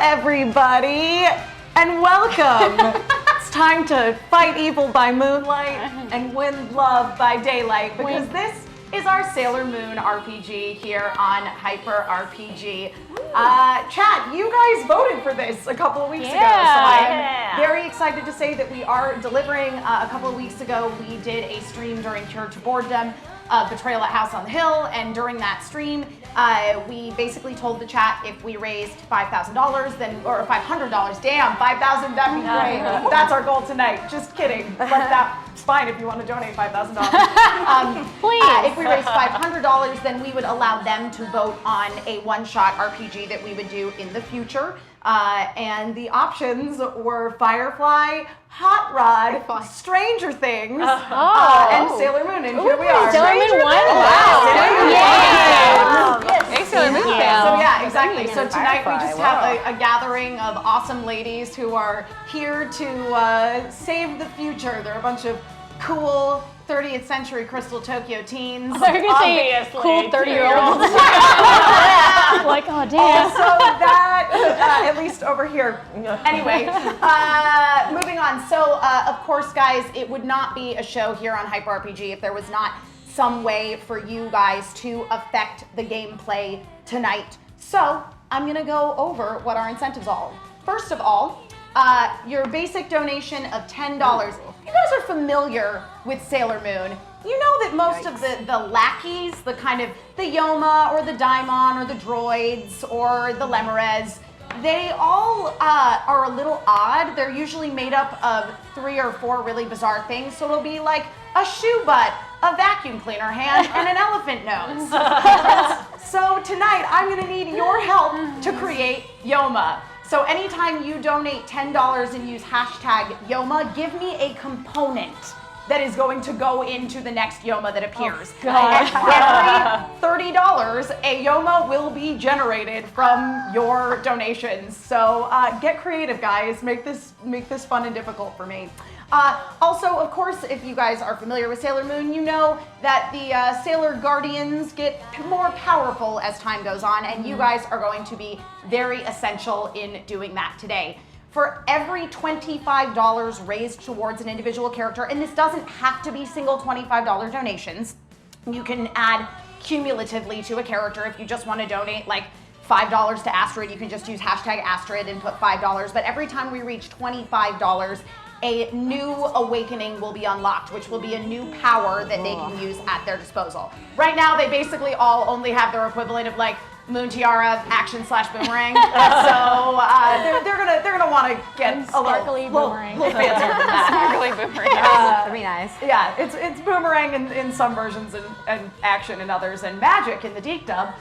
everybody, and welcome. It's time to fight evil by moonlight and win love by daylight, because this is our Sailor Moon RPG here on Hyper RPG. Chat, you guys voted for this a couple of weeks ago, so I'm very excited to say that we are delivering. A couple of weeks ago, we did a stream during Cure to Boredom of Betrayal at House on the Hill, and during that stream, we basically told the chat if we raised $5,000, then, or $500, damn, $5,000, that'd be great. That's our goal tonight. Just kidding, but that's fine if you want to donate $5,000. Please. If we raised $500, then we would allow them to vote on a one-shot RPG that we would do in the future. And the options were Firefly, Hot Rod, Stranger Things, and Sailor Moon. And here we are. Sailor Moon won. Wow. Yes. Sailor Moon. So yeah, exactly. So tonight we just have a gathering of awesome ladies who are here to save the future. They're a bunch of cool 30th century Crystal Tokyo teens. I was going to say cool 30-year-olds. Like, oh damn. So that, at least over here. Anyway, moving on. So, of course, guys, it would not be a show here on Hyper RPG if there was not some way for you guys to affect the gameplay tonight. So, I'm going to go over what our incentives are. First of all, your basic donation of $10. You guys are familiar with Sailor Moon. You know that most of the lackeys, the kind of the Yoma or the Daimon or the droids or the Lemures, they all are a little odd. They're usually made up of 3 or 4 really bizarre things. So it'll be like a shoe butt, a vacuum cleaner hand, and an elephant nose. So tonight I'm gonna need your help to create Yoma. So anytime you donate $10 and use hashtag Yoma, give me a component that is going to go into the next Yoma that appears. Every $30, a Yoma will be generated from your donations. So get creative, guys. Make this fun and difficult for me. Also, of course, if you guys are familiar with Sailor Moon, you know that the Sailor Guardians get more powerful as time goes on, and you guys are going to be very essential in doing that today. For every $25 raised towards an individual character, and this doesn't have to be single $25 donations, you can add cumulatively to a character. If you just want to donate like $5 to Astrid, you can just use hashtag Astrid and put $5. But every time we reach $25, a new awakening will be unlocked, which will be a new power that they can use at their disposal. Right now, they basically all only have their equivalent of like Moon Tiara, Action / Boomerang. So they're gonna want to get a little fancier than that. Sparkly Boomerang. Pretty nice. Yeah, it's Boomerang in some versions and Action in others, and Magic in the Deke dub.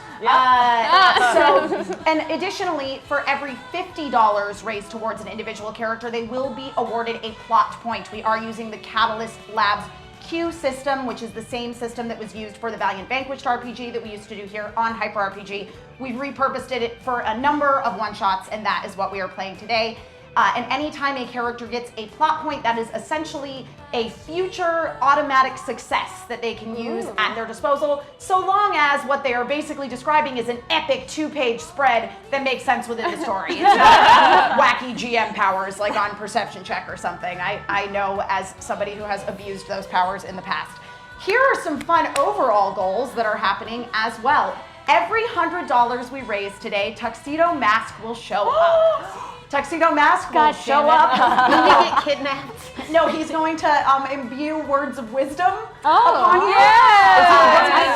And additionally, for every $50 raised towards an individual character, they will be awarded a plot point. We are using the Catalyst Labs Q system, which is the same system that was used for the Valiant Vanquished RPG that we used to do here on Hyper RPG. We've repurposed it for a number of one-shots, and that is what we are playing today. And anytime a character gets a plot point, that is essentially a future automatic success that they can use at their disposal, so long as what they are basically describing is an epic 2-page spread that makes sense within the story. It's not wacky GM powers like on Perception Check or something. I know as somebody who has abused those powers in the past. Here are some fun overall goals that are happening as well. Every $100 we raise today, Tuxedo Mask will show up. Tuxedo Mask will show up. Will he get kidnapped? No, he's going to imbue words of wisdom Does upon you. he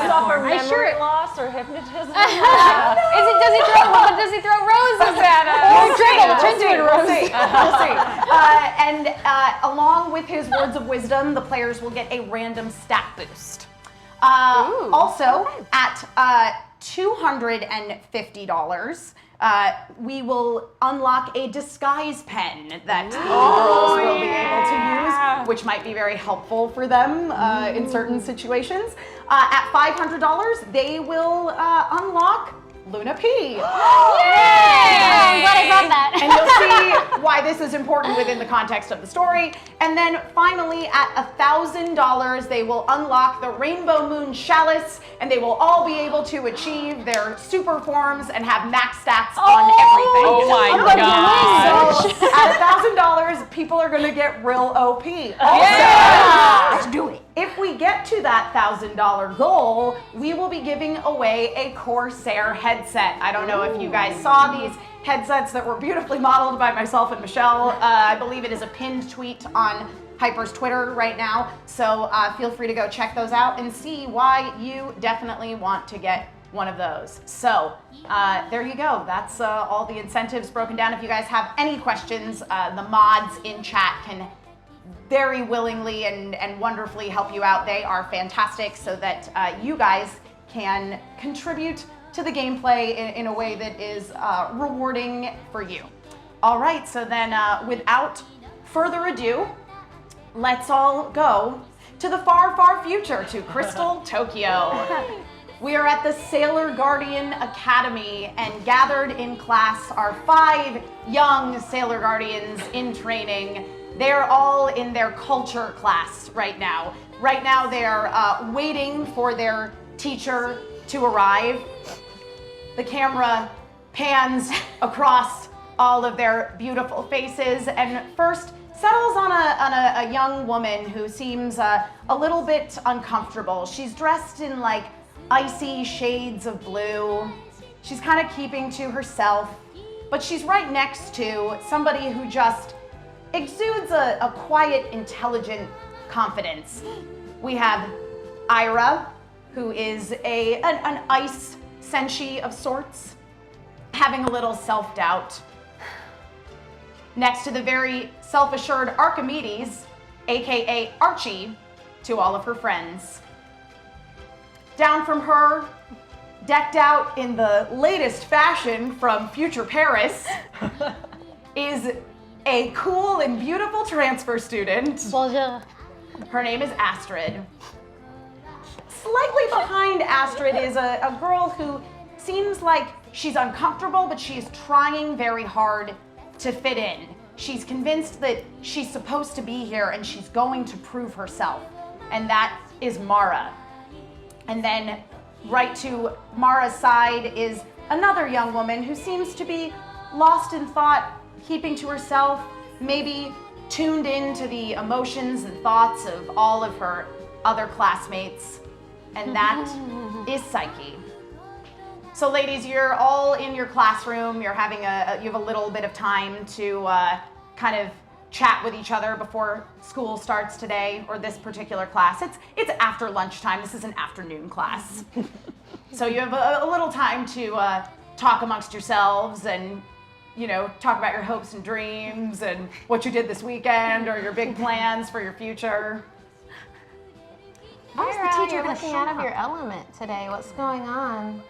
suffer memory loss or hypnotism? Does he throw roses at us? We'll see. And along with his words of wisdom, the players will get a random stat boost. Also, at $250, we will unlock a disguise pen that girls will be able to use, which might be very helpful for them in certain situations. At $500, they will unlock Luna P. Yay! I'm glad I brought that. And you'll see why this is important within the context of the story. And then finally, at $1,000, they will unlock the Rainbow Moon Chalice, and they will all be able to achieve their super forms and have max stats on everything. Oh my gosh. So at $1,000, people are going to get real OP. Let's do it. If we get to that $1,000 goal, we will be giving away a Corsair headset. I don't know if you guys saw these headsets that were beautifully modeled by myself and Michelle. I believe it is a pinned tweet on Hyper's Twitter right now. So feel free to go check those out and see why you definitely want to get one of those. So there you go. That's all the incentives broken down. If you guys have any questions, the mods in chat can very willingly and wonderfully help you out. They are fantastic so that you guys can contribute to the gameplay in a way that is rewarding for you. All right, so then without further ado, let's all go to the far, far future, to Crystal Tokyo. We are at the Sailor Guardian Academy, and gathered in class are 5 young Sailor Guardians in training. They're all in their culture class right now. Right now they're waiting for their teacher to arrive. The camera pans across all of their beautiful faces and first settles on a young woman who seems a little bit uncomfortable. She's dressed in like icy shades of blue. She's kind of keeping to herself, but she's right next to somebody who just exudes a quiet, intelligent confidence. We have Ira, who is an ice senshi of sorts, having a little self-doubt. Next to the very self-assured Archimedes, aka Archie, to all of her friends. Down from her, decked out in the latest fashion from future Paris, is a cool and beautiful transfer student. Bonjour. Her name is Astrid. Slightly behind Astrid is a girl who seems like she's uncomfortable, but she's trying very hard to fit in. She's convinced that she's supposed to be here and she's going to prove herself. And that is Mara. And then right to Mara's side is another young woman who seems to be lost in thought, keeping to herself, maybe tuned into the emotions and thoughts of all of her other classmates. And that is Psyche. So ladies, you're all in your classroom. You're having you have a little bit of time to kind of chat with each other before school starts today, or this particular class. It's after lunchtime. This is an afternoon class. So you have a little time to talk amongst yourselves and, you know, talk about your hopes and dreams and what you did this weekend or your big plans for your future. Why is the teacher looking out of your element today? What's going on?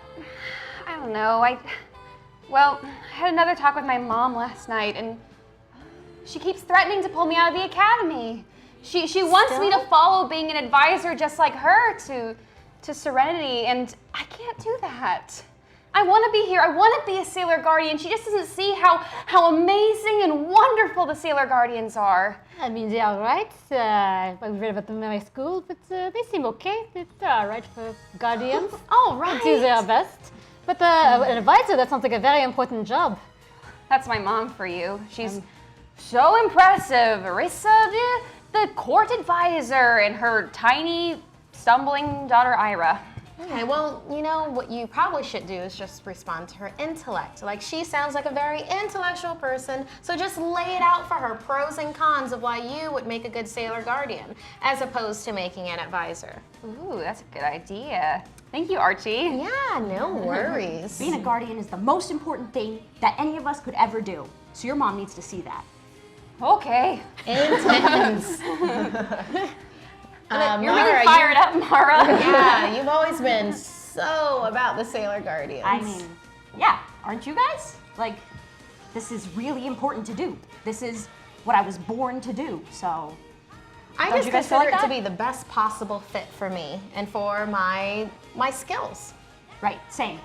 I don't know. I had another talk with my mom last night, and she keeps threatening to pull me out of the academy. She wants me to follow being an advisor just like her to Serenity, and I can't do that. I want to be here. I want to be a Sailor Guardian. She just doesn't see how amazing and wonderful the Sailor Guardians are. I mean, they are right. I've read about them in my school, but they seem okay. They're all right for guardians. Oh, right. They do their best. But an advisor, that sounds like a very important job. That's my mom for you. She's so impressive. Arissa, the court advisor, and her tiny, stumbling daughter, Ira. Okay, well, you know, what you probably should do is just respond to her intellect. Like, she sounds like a very intellectual person, so just lay it out for her, pros and cons of why you would make a good Sailor Guardian, as opposed to making an advisor. Ooh, that's a good idea. Thank you, Archie. Yeah, no worries. Being a guardian is the most important thing that any of us could ever do. So your mom needs to see that. Okay. Intense. You're really fired up, Mara. Yeah, you've always been so about the Sailor Guardians. I mean, yeah, aren't you guys? Like, this is really important to do. This is what I was born to do, so. I Don't just you guys feel consider like it to that? be the best possible fit for me and for my skills. Right, same.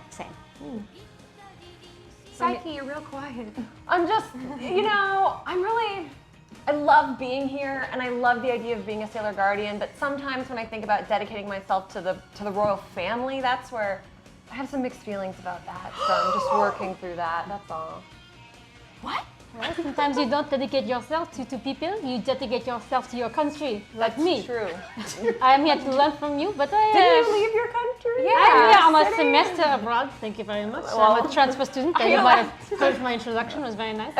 Psyche, you're real quiet. I'm just, you know, I love being here and I love the idea of being a Sailor Guardian, but sometimes when I think about dedicating myself to the royal family, that's where I have some mixed feelings about that. So I'm just working through that, that's all. What? Well, sometimes you don't dedicate yourself to people, you dedicate yourself to your country, like me. True. I'm here to learn from you, but I... Did you leave your country? I'm here on my semester abroad, thank you very much. I'm a transfer student, and you might have heard my introduction, it was very nice.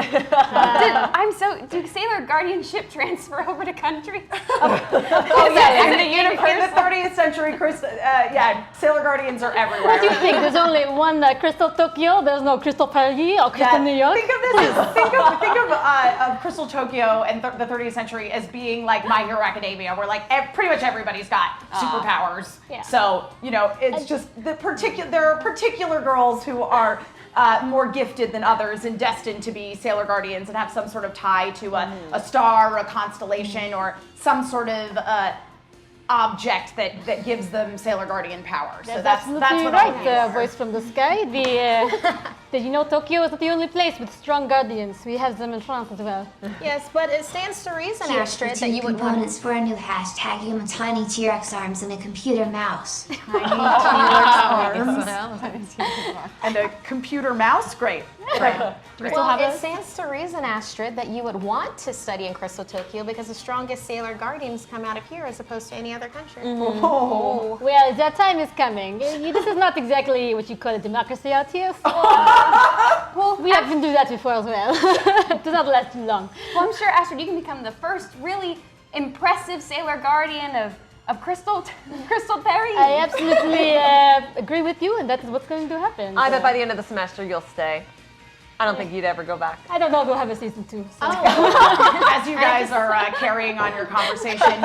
Do Sailor Guardianship transfer over to country? In the 30th century, Sailor Guardians are everywhere. What do you think? There's only one Crystal Tokyo, there's no Crystal Paris or Crystal New York? Think of Crystal Tokyo and the 30th century as being like My Hero Academia, where like pretty much everybody's got superpowers. Yeah. So it's just there are particular girls who are more gifted than others and destined to be Sailor Guardians and have some sort of tie to a star, or a constellation, or some sort of object that gives them Sailor Guardian power. So that's what right. I'm Voice from the sky. Did you know Tokyo is not the only place with strong guardians? We have them in France as well. Yes, but it stands to reason, Here's Astrid, the that two you would want components for a new hashtag: human tiny T-Rex arms and a computer mouse. And a computer mouse, great. Well, it stands to reason, Astrid, that you would want to study in Crystal Tokyo because the strongest Sailor Guardians come out of here as opposed to any other country. Oh. Well, that time is coming. This is not exactly what you call a democracy out here. So, well, we have been doing that before as well. It does not last too long. Well, I'm sure, Astrid, you can become the first really impressive Sailor Guardian of Crystal Perry. I absolutely agree with you, and that is what's going to happen. I bet by the end of the semester you'll stay. I don't think you'd ever go back. I don't know if we'll have a season 2. So. As you guys are carrying on your conversation,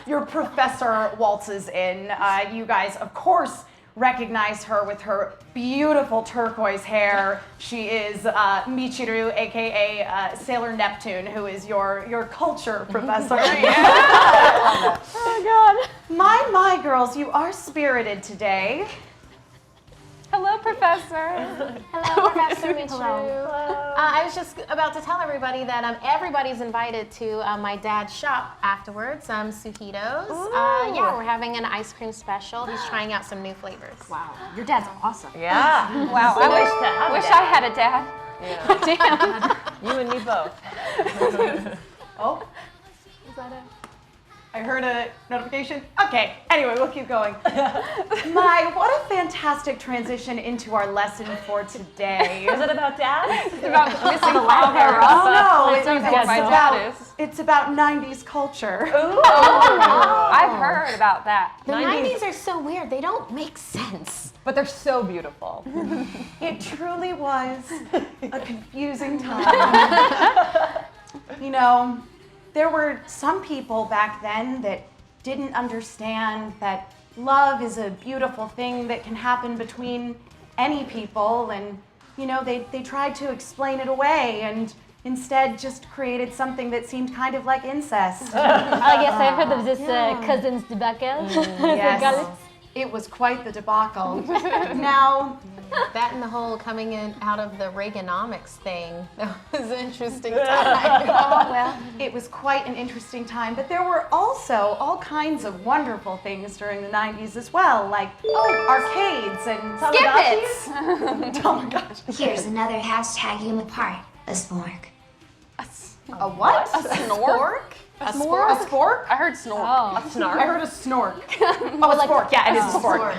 your professor waltzes in. You guys, of course, recognize her with her beautiful turquoise hair. She is Michiru, aka Sailor Neptune, who is your culture professor. Oh God! My girls, you are spirited today. Hello, Professor. Hello, Professor Michiru. I was just about to tell everybody that everybody's invited to my dad's shop afterwards, Suhido's. Yeah, we're having an ice cream special. He's trying out some new flavors. Wow, your dad's awesome. Yeah. Wow, I wish I had a dad. Yeah. Damn. You and me both. Oh. I heard a notification. Okay, anyway, we'll keep going. What a fantastic transition into our lesson for today. Is it about dad? It's about missing father. It's about 90s culture. Ooh. I've heard about that. The 90s are so weird. They don't make sense. But they're so beautiful. It truly was a confusing time. There were some people back then that didn't understand that love is a beautiful thing that can happen between any people, and they tried to explain it away and instead just created something that seemed kind of like incest. I guess I've heard of this cousins debacle. Yes, it was quite the debacle. Now, that and the whole coming in out of the Reaganomics thing, that was an interesting time. Well, it was quite an interesting time, but there were also all kinds of wonderful things during the 90s as well, like arcades and Tamagotchis. Tamagotchi. Here's another hashtag human part: a spork. A what? A snork? A spork? I heard snort. Oh. A snark. I heard a snork. Oh, a spork. Yeah, it is a spork.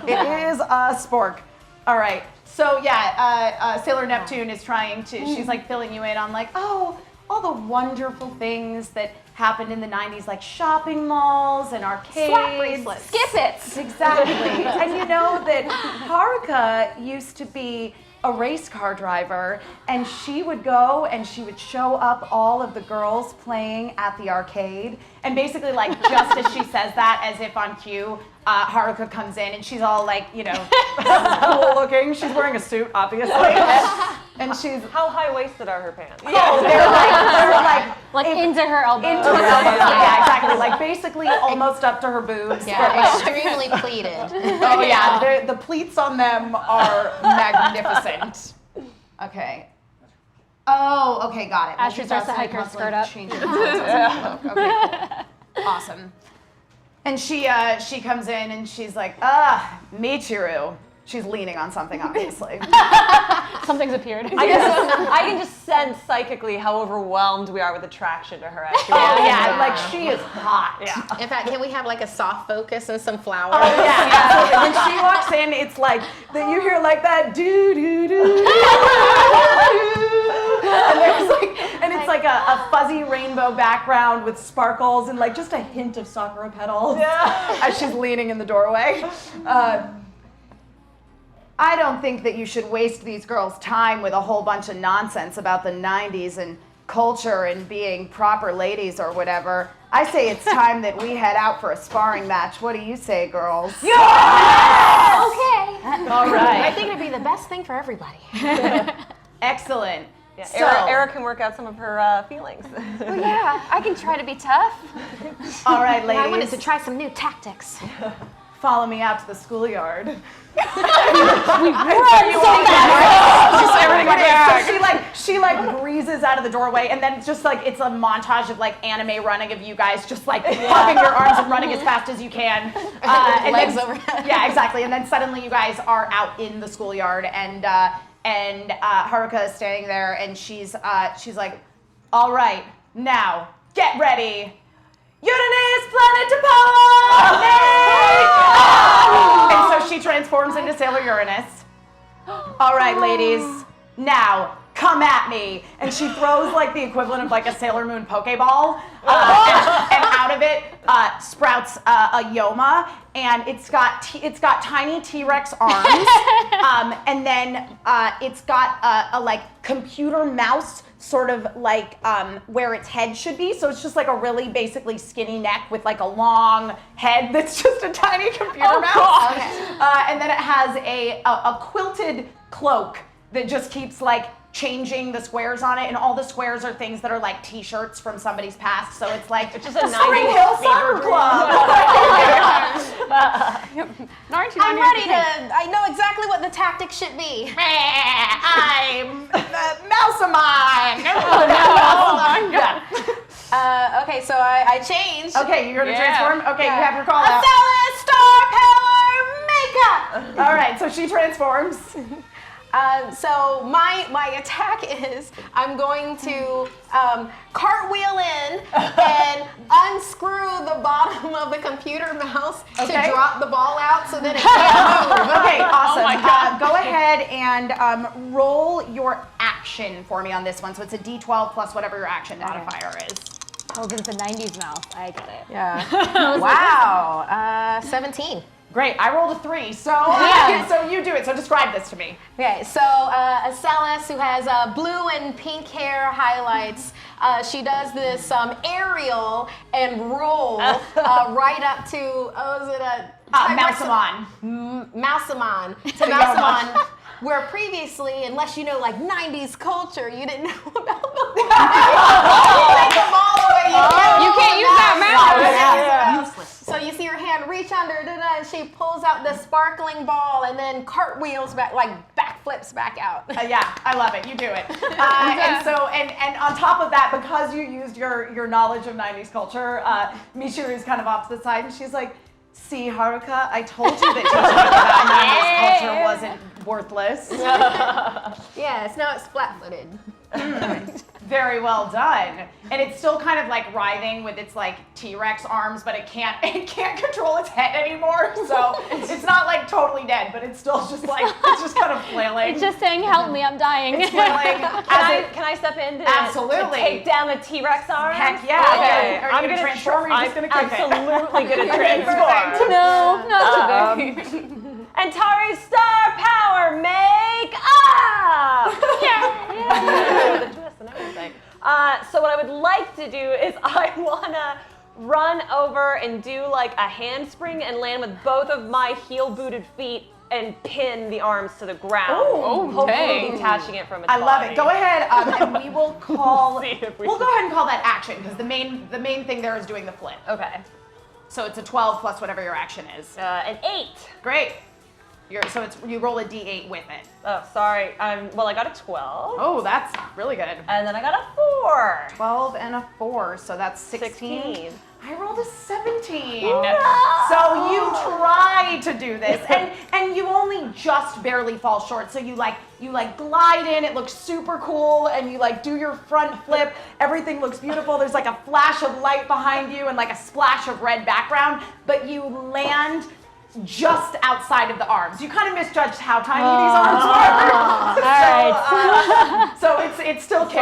It is a spork. All right. So Sailor Neptune is trying to. She's like filling you in on all the wonderful things that happened in the 90s, like shopping malls and arcades. Slap bracelets. Skip-its. Exactly. And you know that Haruka used to be a race car driver, and she would go and she would show up all of the girls playing at the arcade, and basically just as she says that, as if on cue, Haruka comes in and she's all cool looking. She's wearing a suit, obviously, and she's How high-waisted are her pants? oh, they're into her elbow. into her elbows. Yeah, exactly. Basically almost up to her boobs. Yeah, extremely pleated. Oh yeah, the pleats on them are magnificent. Okay. Oh, okay, got it. Astrid starts to hike her skirt up. Okay, cool. Awesome. And she comes in and she's like, Michiru. She's leaning on something, obviously. Something's appeared. I can just sense psychically how overwhelmed we are with attraction to her. As she Oh walks yeah, in. like she is hot. Yeah. In fact, can we have like a soft focus and some flowers? Oh yeah, absolutely. When she walks in, it's like that you hear like that doo doo doo. And it's like a fuzzy rainbow background with sparkles and like just a hint of sakura petals as she's leaning in the doorway. I don't think that you should waste these girls' time with a whole bunch of nonsense about the 90s and culture and being proper ladies or whatever. I say it's time that we head out for a sparring match. What do you say, girls? Okay. All right. I think it'd be the best thing for everybody. Excellent. Yeah, So, Era can work out some of her feelings. Well, yeah, I can try to be tough. all right, ladies. I wanted to try some new tactics. Follow me out to the schoolyard. She breezes out of the doorway, and then it's just like it's a montage of like anime running of you guys just like popping your arms and running as fast as you can. And legs then, overhead. Yeah, exactly. And then suddenly you guys are out in the schoolyard, and Haruka is standing there, and she's like, "All right, now get ready. Uranus planetopon!" And so she transforms into Sailor Uranus. All right, ladies, now come at me. And she throws like the equivalent of like a Sailor Moon Pokeball, and out of it sprouts a Yoma, and it's got tiny T-Rex arms, and then it's got a like computer mouse sort of like where its head should be. So it's just like a really basically skinny neck with like a long head that's just a tiny computer mouse. Okay. And then it has a quilted cloak that just keeps like changing the squares on it, and all the squares are things that are like T-shirts from somebody's past. So it's like It's just a Spring 90s Hill fever Soccer dream. Club. I'm ready to. I know exactly what the tactics should be. I'm Mousamon. Okay, so I changed. Okay, you're gonna transform? Okay, you have your call out. Acela Star Power Makeup! All right, so she transforms. So my attack is I'm going to cartwheel in and unscrew the bottom of the computer mouse to drop the ball out so that it can't move. Okay, awesome. Oh my God. Go ahead and roll your action for me on this one. So it's a D12 plus whatever your action modifier is. Oh, because it's a 90s mouse. I get it. Yeah. Wow. 17. Great, I rolled a 3, so so you do it. So describe this to me. Okay, so Acela, who has blue and pink hair highlights, she does this aerial and roll right up to, is it a... Mousamon. Mousamon. To Mousamon, where previously, unless you know like 90s culture, you didn't know about the take the ball away. You can't use that mouse. Useless. So you see her hand reach under, and she pulls out the sparkling ball and then cartwheels back, like backflips back out. Yeah, I love it. You do it. And on top of that, because you used your knowledge of 90s culture, Michiru's kind of off to the side, and she's like, "See, Haruka, I told you that teaching about 90s culture wasn't worthless." Yes, now it's flat-footed. Very well done. And it's still kind of like writhing with its like T-Rex arms, but it can't control its head anymore. So it's not like totally dead, but it's still just like it's just kind of flailing. It's just saying, "Help me, I'm dying." It's flailing. Can I step in to Absolutely. take down the T-Rex arms? Heck yeah. Okay. Are you gonna transform or are you just gonna kick it? Absolutely gonna Okay, transform. perfect. No, not today. Antari Star Power Make Up! The twist and everything. So what I would like to do is I wanna run over and do like a handspring and land with both of my heel-booted feet and pin the arms to the ground. Hopefully detaching it from its I love body. it. Go ahead, and we will call. See if we We'll go ahead and call that action because the main thing there is doing the flip. Okay. So it's a 12 plus whatever your action is. An 8. Great. You roll a d8 with it. Oh, sorry. Well, I got a 12. Oh, that's really good. And then I got a 4. 12 and a 4, so that's 16. I rolled a 17. So you try to do this, and you only just barely fall short. So you glide in. It looks super cool, and you do your front flip. Everything looks beautiful. There's like a flash of light behind you and like a splash of red background. But you land just outside of the arms. You kind of misjudged how tiny these arms were. All So right. it's still kicking.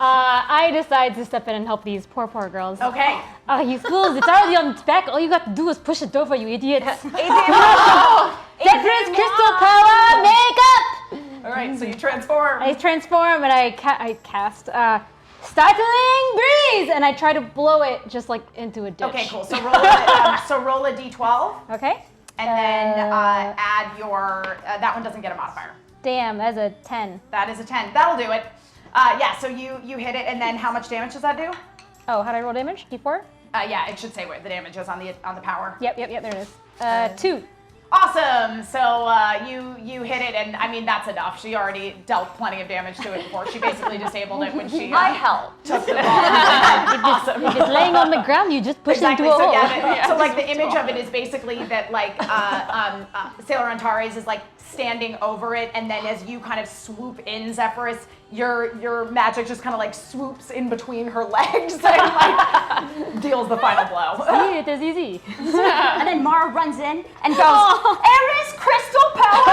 I decide to step in and help these poor girls. Okay. You fools, it's already on its back. All you got to do is push it over, you idiots. Difference, crystal power, makeup! All right, so you transform. I transform and I cast startling breeze, and I try to blow it just like into a ditch. Okay, cool. So roll a d12. Okay. And then add your, that one doesn't get a modifier. Damn, that's a 10. That is a 10. That'll do it. Yeah, so you hit it, and then how much damage does that do? Oh, how do I roll damage? D4? Yeah, it should say where the damage is on the power. Yep, there it is. 2. Awesome. So you hit it, and I mean that's enough. She already dealt plenty of damage to it before. She basically disabled it when she I helped. took the ball. Awesome. If it's laying on the ground, you just push Exactly. it into a So hole. so like the image of it is basically that Sailor Antares is like standing over it, and then as you kind of swoop in, Zephyrus, your magic just kind of like swoops in between her legs and like deals the final blow. See, it is easy. And then Mara runs in and goes, Ares crystal power!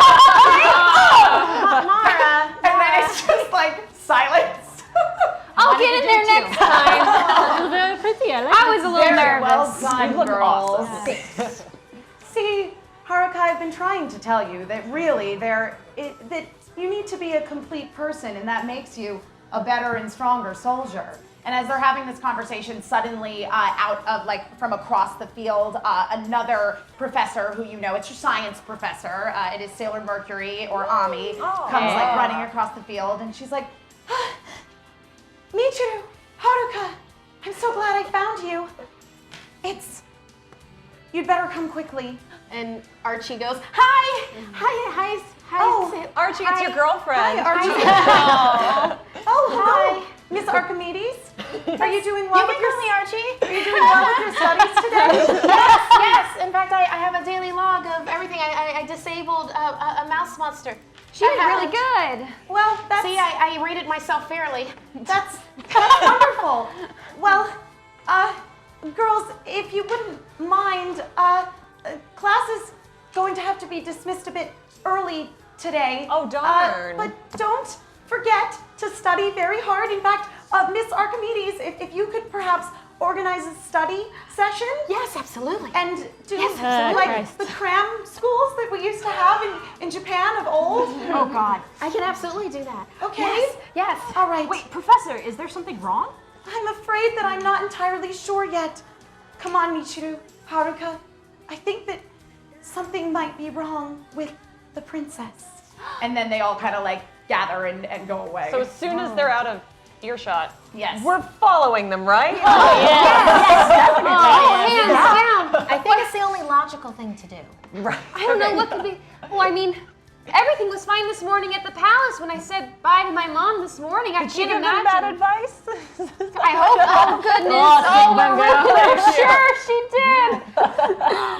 Mara. And then it's just like silence. I'll get in there next time. Very pretty. I like I was a little Very nervous. well done, You look girls. awesome. See, Haruka, I've been trying to tell you that really that you need to be a complete person, and that makes you a better and stronger soldier. And as they're having this conversation, suddenly out of from across the field, another professor who it's your science professor. It is Sailor Mercury or Ami, comes running across the field, and she's like, Michiru, Haruka, I'm so glad I found you. You'd better come quickly. And Archie goes, hi. Oh, Archie, it's your girlfriend. Hi, Archie. Oh, hi, Miss Archimedes. Are you doing well? You can call me Archie. Are you doing well with your studies today? Yes. In fact, I have a daily log of everything. I disabled a mouse monster. She did really good. Well, See, I rated myself fairly. that's wonderful. Well, girls, if you wouldn't mind, class is going to have to be dismissed a bit early today. Oh, darn. But don't forget to study very hard. In fact, Miss Archimedes, if you could perhaps organize a study session. Yes, absolutely. And do Christ. the cram schools that we used to have in Japan of old. Oh God. I can absolutely do that. Okay. Yes. All right. Wait, Professor, is there something wrong? I'm afraid that I'm not entirely sure yet. Come on, Michiru, Haruka. I think that something might be wrong with the princess. And then they all kind of gather and go away. So as soon as they're out of earshot, yes. we're following them, right? Hands down. I think it's the only logical thing to do. Right. I don't know what could be. Well, I mean, everything was fine this morning at the palace when I said bye to my mom this morning. I Did you can't give them bad imagine. advice? I hope. Oh goodness. Sure she did.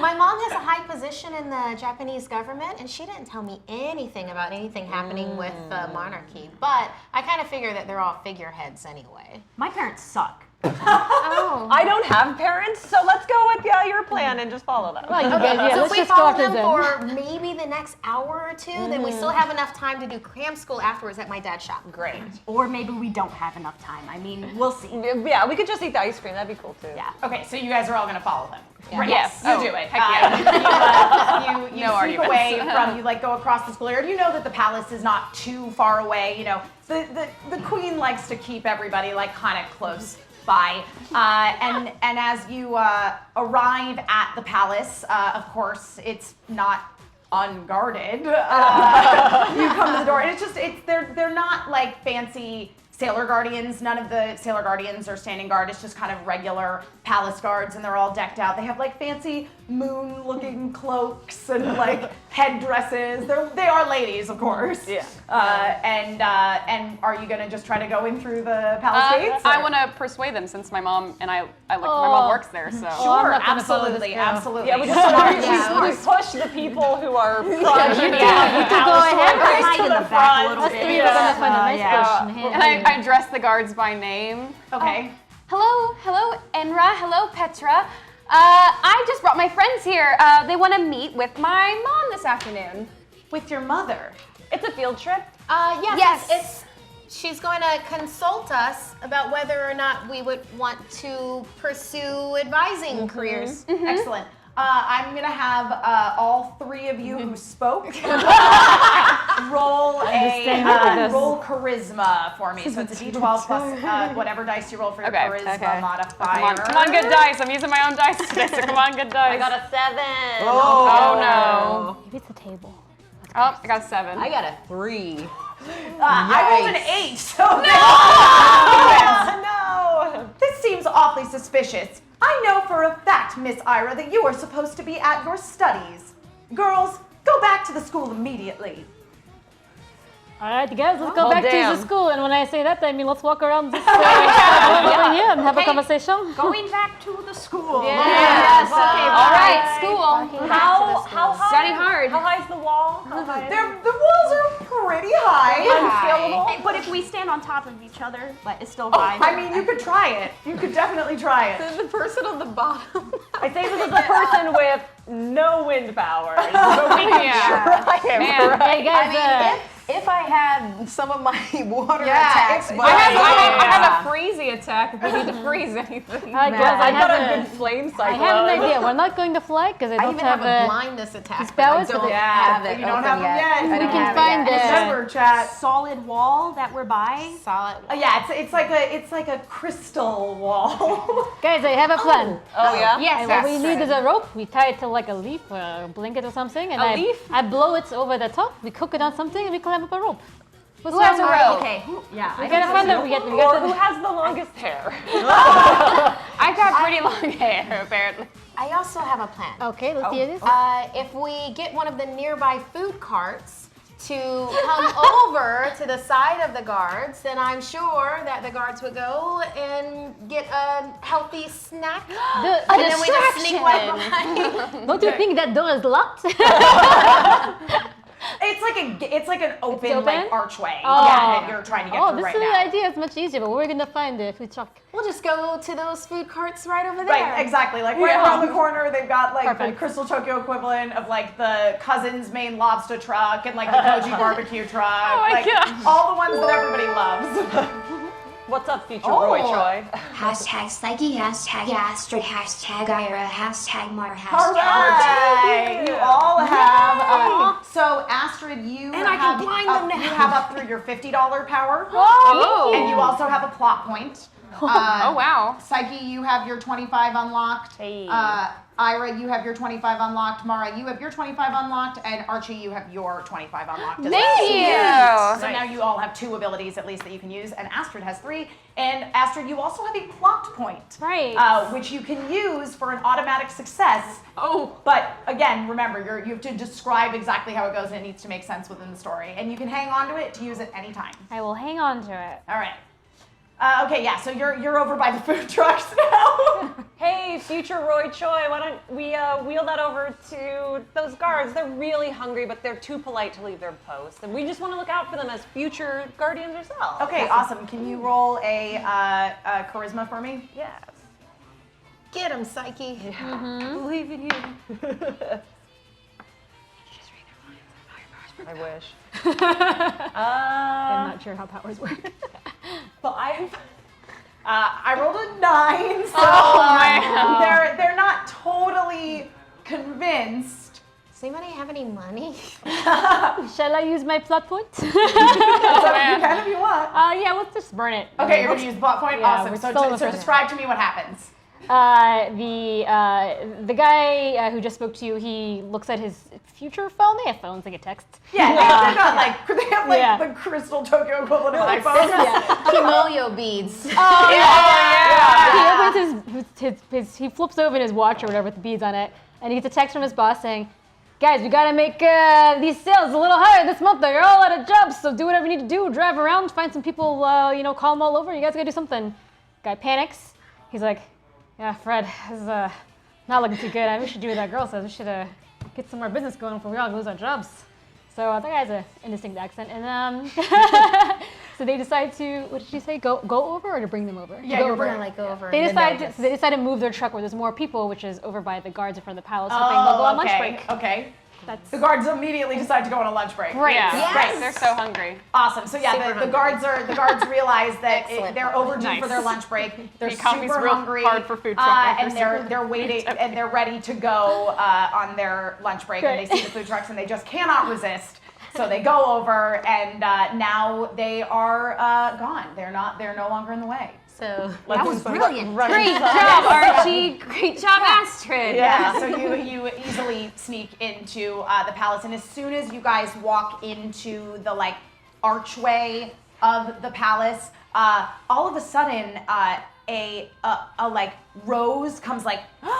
My mom has a high position in the Japanese government, and she didn't tell me anything about anything happening with the monarchy. But I kind of figure that they're all figureheads anyway. My parents suck. Oh. I don't have parents, so let's go with your plan and just follow them. Well, you guys, yeah, So let's if we just go follow after them them. for maybe the next hour or two, then we still have enough time to do cram school afterwards at my dad's shop. Great. Or maybe we don't have enough time. I mean, we'll see. Yeah, we could just eat the ice cream. That'd be cool too. Yeah. Okay, so you guys are all gonna follow them. Yeah. Right? Yes. You Oh, do it. heck yeah. You No sneak arguments. away from, go across the school area. You know that the palace is not too far away. The queen likes to keep everybody kind of close by. And as you arrive at the palace, of course, it's not unguarded. You come to the door, and they're not fancy Sailor Guardians. None of the Sailor Guardians are standing guard. It's just kind of regular palace guards, and they're all decked out. They have fancy moon-looking cloaks and like headdresses. They are ladies, of course. Yeah. And are you gonna just try to go in through the palace gates? I or- want to persuade them since my mom and I like my mom works there, so. Sure, I'm not gonna follow this absolutely, girl. absolutely. Yeah, we just push the people who are progeny go ahead. Hide in the back a little Us bit. three are gonna find a nice yeah. bush And I address the guards by name. Okay. Hello, Enra. Hello, Petra. I just brought my friends here. They want to meet with my mom this afternoon. With your mother. It's a field trip. Yes. She's going to consult us about whether or not we would want to pursue advising careers. Excellent. I'm gonna have all three of you who spoke roll roll charisma for me. So it's a D12 plus whatever dice you roll for your charisma modifier. Come on, good dice. I'm using my own dice today, so come on, good dice. I got a 7. Oh no. Maybe it's the table. Oh, I got a 7. I got a 3. I rolled an 8, so no! This seems awfully suspicious. I know for a fact, Miss Ira, that you are supposed to be at your studies. Girls, go back to the school immediately. All right, guys, let's go Oh, back damn. to the school. And when I say that, I mean let's walk around this over here and have a conversation. Going back to the school. Yes. Okay. All right, school. How high? Study hard. How high is the wall? How high? The walls are pretty high. Unscalable. But if we stand on top of each other, like, it's still high. I mean, you could try it. You could definitely try it. The person on the bottom. I say this is a person with no wind powers, but we can try it. Man. Hey guys, If I had some of my water Yeah, attacks, if- but I have a freezy attack if we need to freeze anything. all right, guys, I I've got a have good flame I cycle. have an idea. We're not going to fly because I I don't even have have a a. blindness attack. powers, but I but don't it- have it You don't open have them yet. We can find Remember, chat. solid wall that we're by. solid. Yeah, it's like a crystal wall. Guys, I have a plan. Oh yeah? And what we need is a rope. We tie it to like a leaf or a blanket or something, and I blow it over the top. We cook it on something, and we climb up a rope. Who has a rope? Okay. Yeah. We gotta find out. We Or got who to. has the longest hair? I've got pretty long hair, apparently. I also have a plan. Okay, let's hear this. If we get one of the nearby food carts to come over to the side of the guards, then I'm sure that the guards would go and get a healthy snack. And then we just sneak right behind. Don't you think that door is locked? It's like an open like archway. Oh. Yeah, that you're trying to get through this right is now. the idea. It's much easier, but we're gonna find the food truck. We'll just go to those food carts right over there. Right, exactly. Like right around the corner, they've got like Perfect. the Crystal Tokyo equivalent of like the Cousin's Main Lobster truck and like the Koji Barbecue truck. my gosh. All the ones that everybody loves. What's up, future Roy Choi? Hashtag Psyche, hashtag Astrid, hashtag Ira, hashtag Mar, All hashtag. right, you all have. So Astrid, you And I can blind them now. You have up through your $50 power, Oh. and you also have a plot point. Oh wow. Psyche, you have your 25 unlocked. Hey. Ira, you have your 25 unlocked. Mara, you have your 25 unlocked. And Archie, you have your 25 unlocked as well. Thank you. So now you all have 2 abilities at least that you can use, and Astrid has 3. And Astrid, you also have a plot point, Right. which you can use for an automatic success. Oh. But again, remember, you have to describe exactly how it goes, and it needs to make sense within the story. And you can hang on to it to use it anytime. I will hang on to it. All right. Okay, yeah. So you're over by the food trucks now. Hey, future Roy Choi, why don't we wheel that over to those guards? They're really hungry, but they're too polite to leave their post, and we just want to look out for them as future guardians ourselves. Okay, awesome. Can you roll a charisma for me? Yes. Get him, Psyche. Believe in you. I wish. I'm not sure how powers work. 5. I rolled a 9, so they're not totally convinced. Does anybody have any money? Shall I use my plot point? So you can if you want. Yeah, let's just burn it. Okay, you're gonna use plot point. Yeah, Awesome. we're So, still in the so first describe to me what happens. The guy who just spoke to you, he looks at his future phone. They have phones, they get texts. Yeah, they're not like they have like Yeah. the Crystal Tokyo equivalent of iPhones. Kimoyo beads. He opens he flips open his watch or whatever with the beads on it, and he gets a text from his boss saying, guys, we gotta make these sales a little higher this month. They're all out of jobs, so do whatever you need to do. Drive around, find some people, call them all over. You guys gotta do something. Guy panics. He's like, yeah, Fred, this is not looking too good. We should do what that girl says. We should get some more business going before we all lose our jobs. So that guy has an indistinct accent, and so they decide to, what did she say? Go over or to bring them over? Yeah, go you're over. bringing, Like go over. They decide to move their truck where there's more people, which is over by the guards in front of the palace, hoping they'll go on lunch break. Okay. That's The guards immediately decide to go on a lunch break. great. Yeah, Yes. they're so hungry. Awesome. So yeah, the guards realize that they're overdue Nice. for their lunch break. They're The economy's super real hungry, hard for food truck and workers. they're waiting and they're ready to go on their lunch break. And they see the food trucks and they just cannot resist. So they go over, and now they are gone. They're no longer in the way. So That was brilliant. Great job, Archie. Great job, Astrid. Yeah, so you easily sneak into the palace, and as soon as you guys walk into the archway of the palace, all of a sudden a rose comes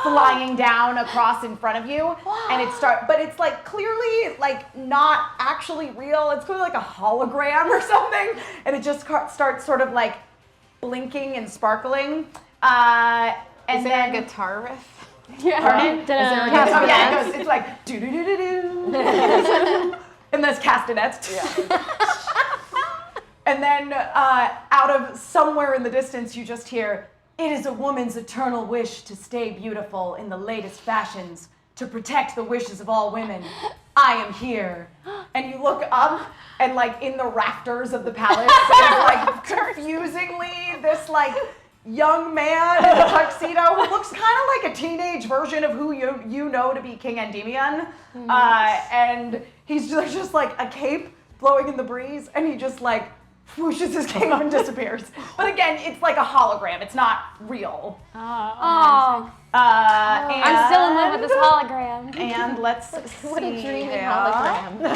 flying down across in front of you, and but it's clearly not actually real. It's clearly like a hologram or something, and it just starts sort of blinking and sparkling. And is there then a guitar riff? Pardon? Is there a Oh yeah, it goes. It's like do do do do do, and there's castanets. And then out of somewhere in the distance, you just hear, "It is a woman's eternal wish to stay beautiful in the latest fashions, to protect the wishes of all women. I am here." And you look up, and in the rafters of the palace is confusingly this young man in a tuxedo who looks kind of like a teenage version of who you know to be King Endymion. And he's just a cape blowing in the breeze, and he just whooshes his cape and disappears. But again, it's like a hologram. It's not real. Oh, I'm still in love with this hologram. And let's see. What a dreamy here. hologram.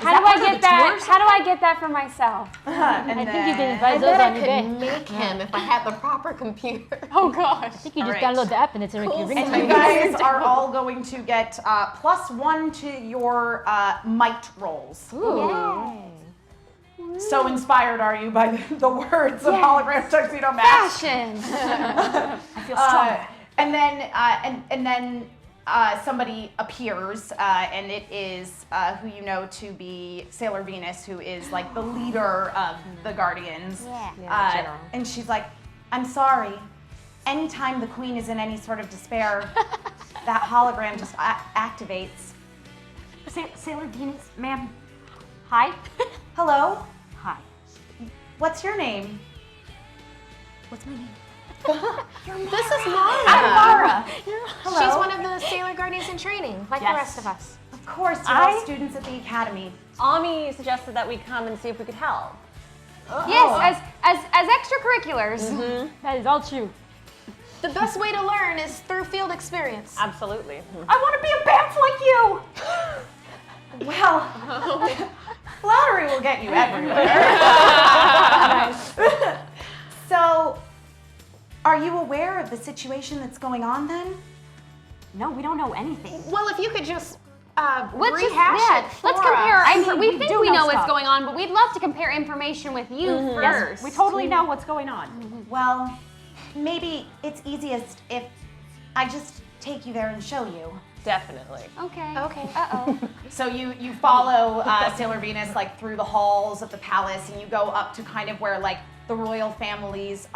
How do I get that? How do I get that for myself? And I think you can I advise those bet I on your could day. make him if I had the proper computer. Oh gosh. I think you just Alright. download the app and it's a ring And you guys are all going to get +1 to your might rolls. So inspired are you by the words of hologram tuxedo mask? Fashion. I feel strong. And then somebody appears, and it is who you know to be Sailor Venus, who is the leader of the Guardians. General. And she's like, "I'm sorry. Anytime the queen is in any sort of despair, that hologram just activates." Sailor Venus, ma'am. Hi. Hello? Hi. What's your name? What's my name? This is Mara. I'm Mara. Hello? She's one of the Sailor Guardians in training, like the Yes. rest of us. Of course, you're all students at the academy. Ami suggested that we come and see if we could help. Yes, as extracurriculars. That is all true. The best way to learn is through field experience. Absolutely. I want to be a bamf like you! Well, flattery will get you everywhere. So, are you aware of the situation that's going on then? No, we don't know anything. Well, if you could just Let's just rehash it for let's compare. us. I mean, we we think do we know know what's stuff. going on, but we'd love to compare information with you first. Yes, we totally know what's going on. Well, maybe it's easiest if I just take you there and show you. Definitely. Okay. Okay. Uh-oh. So you follow Sailor Venus through the halls of the palace, and you go up to kind of where the royal family's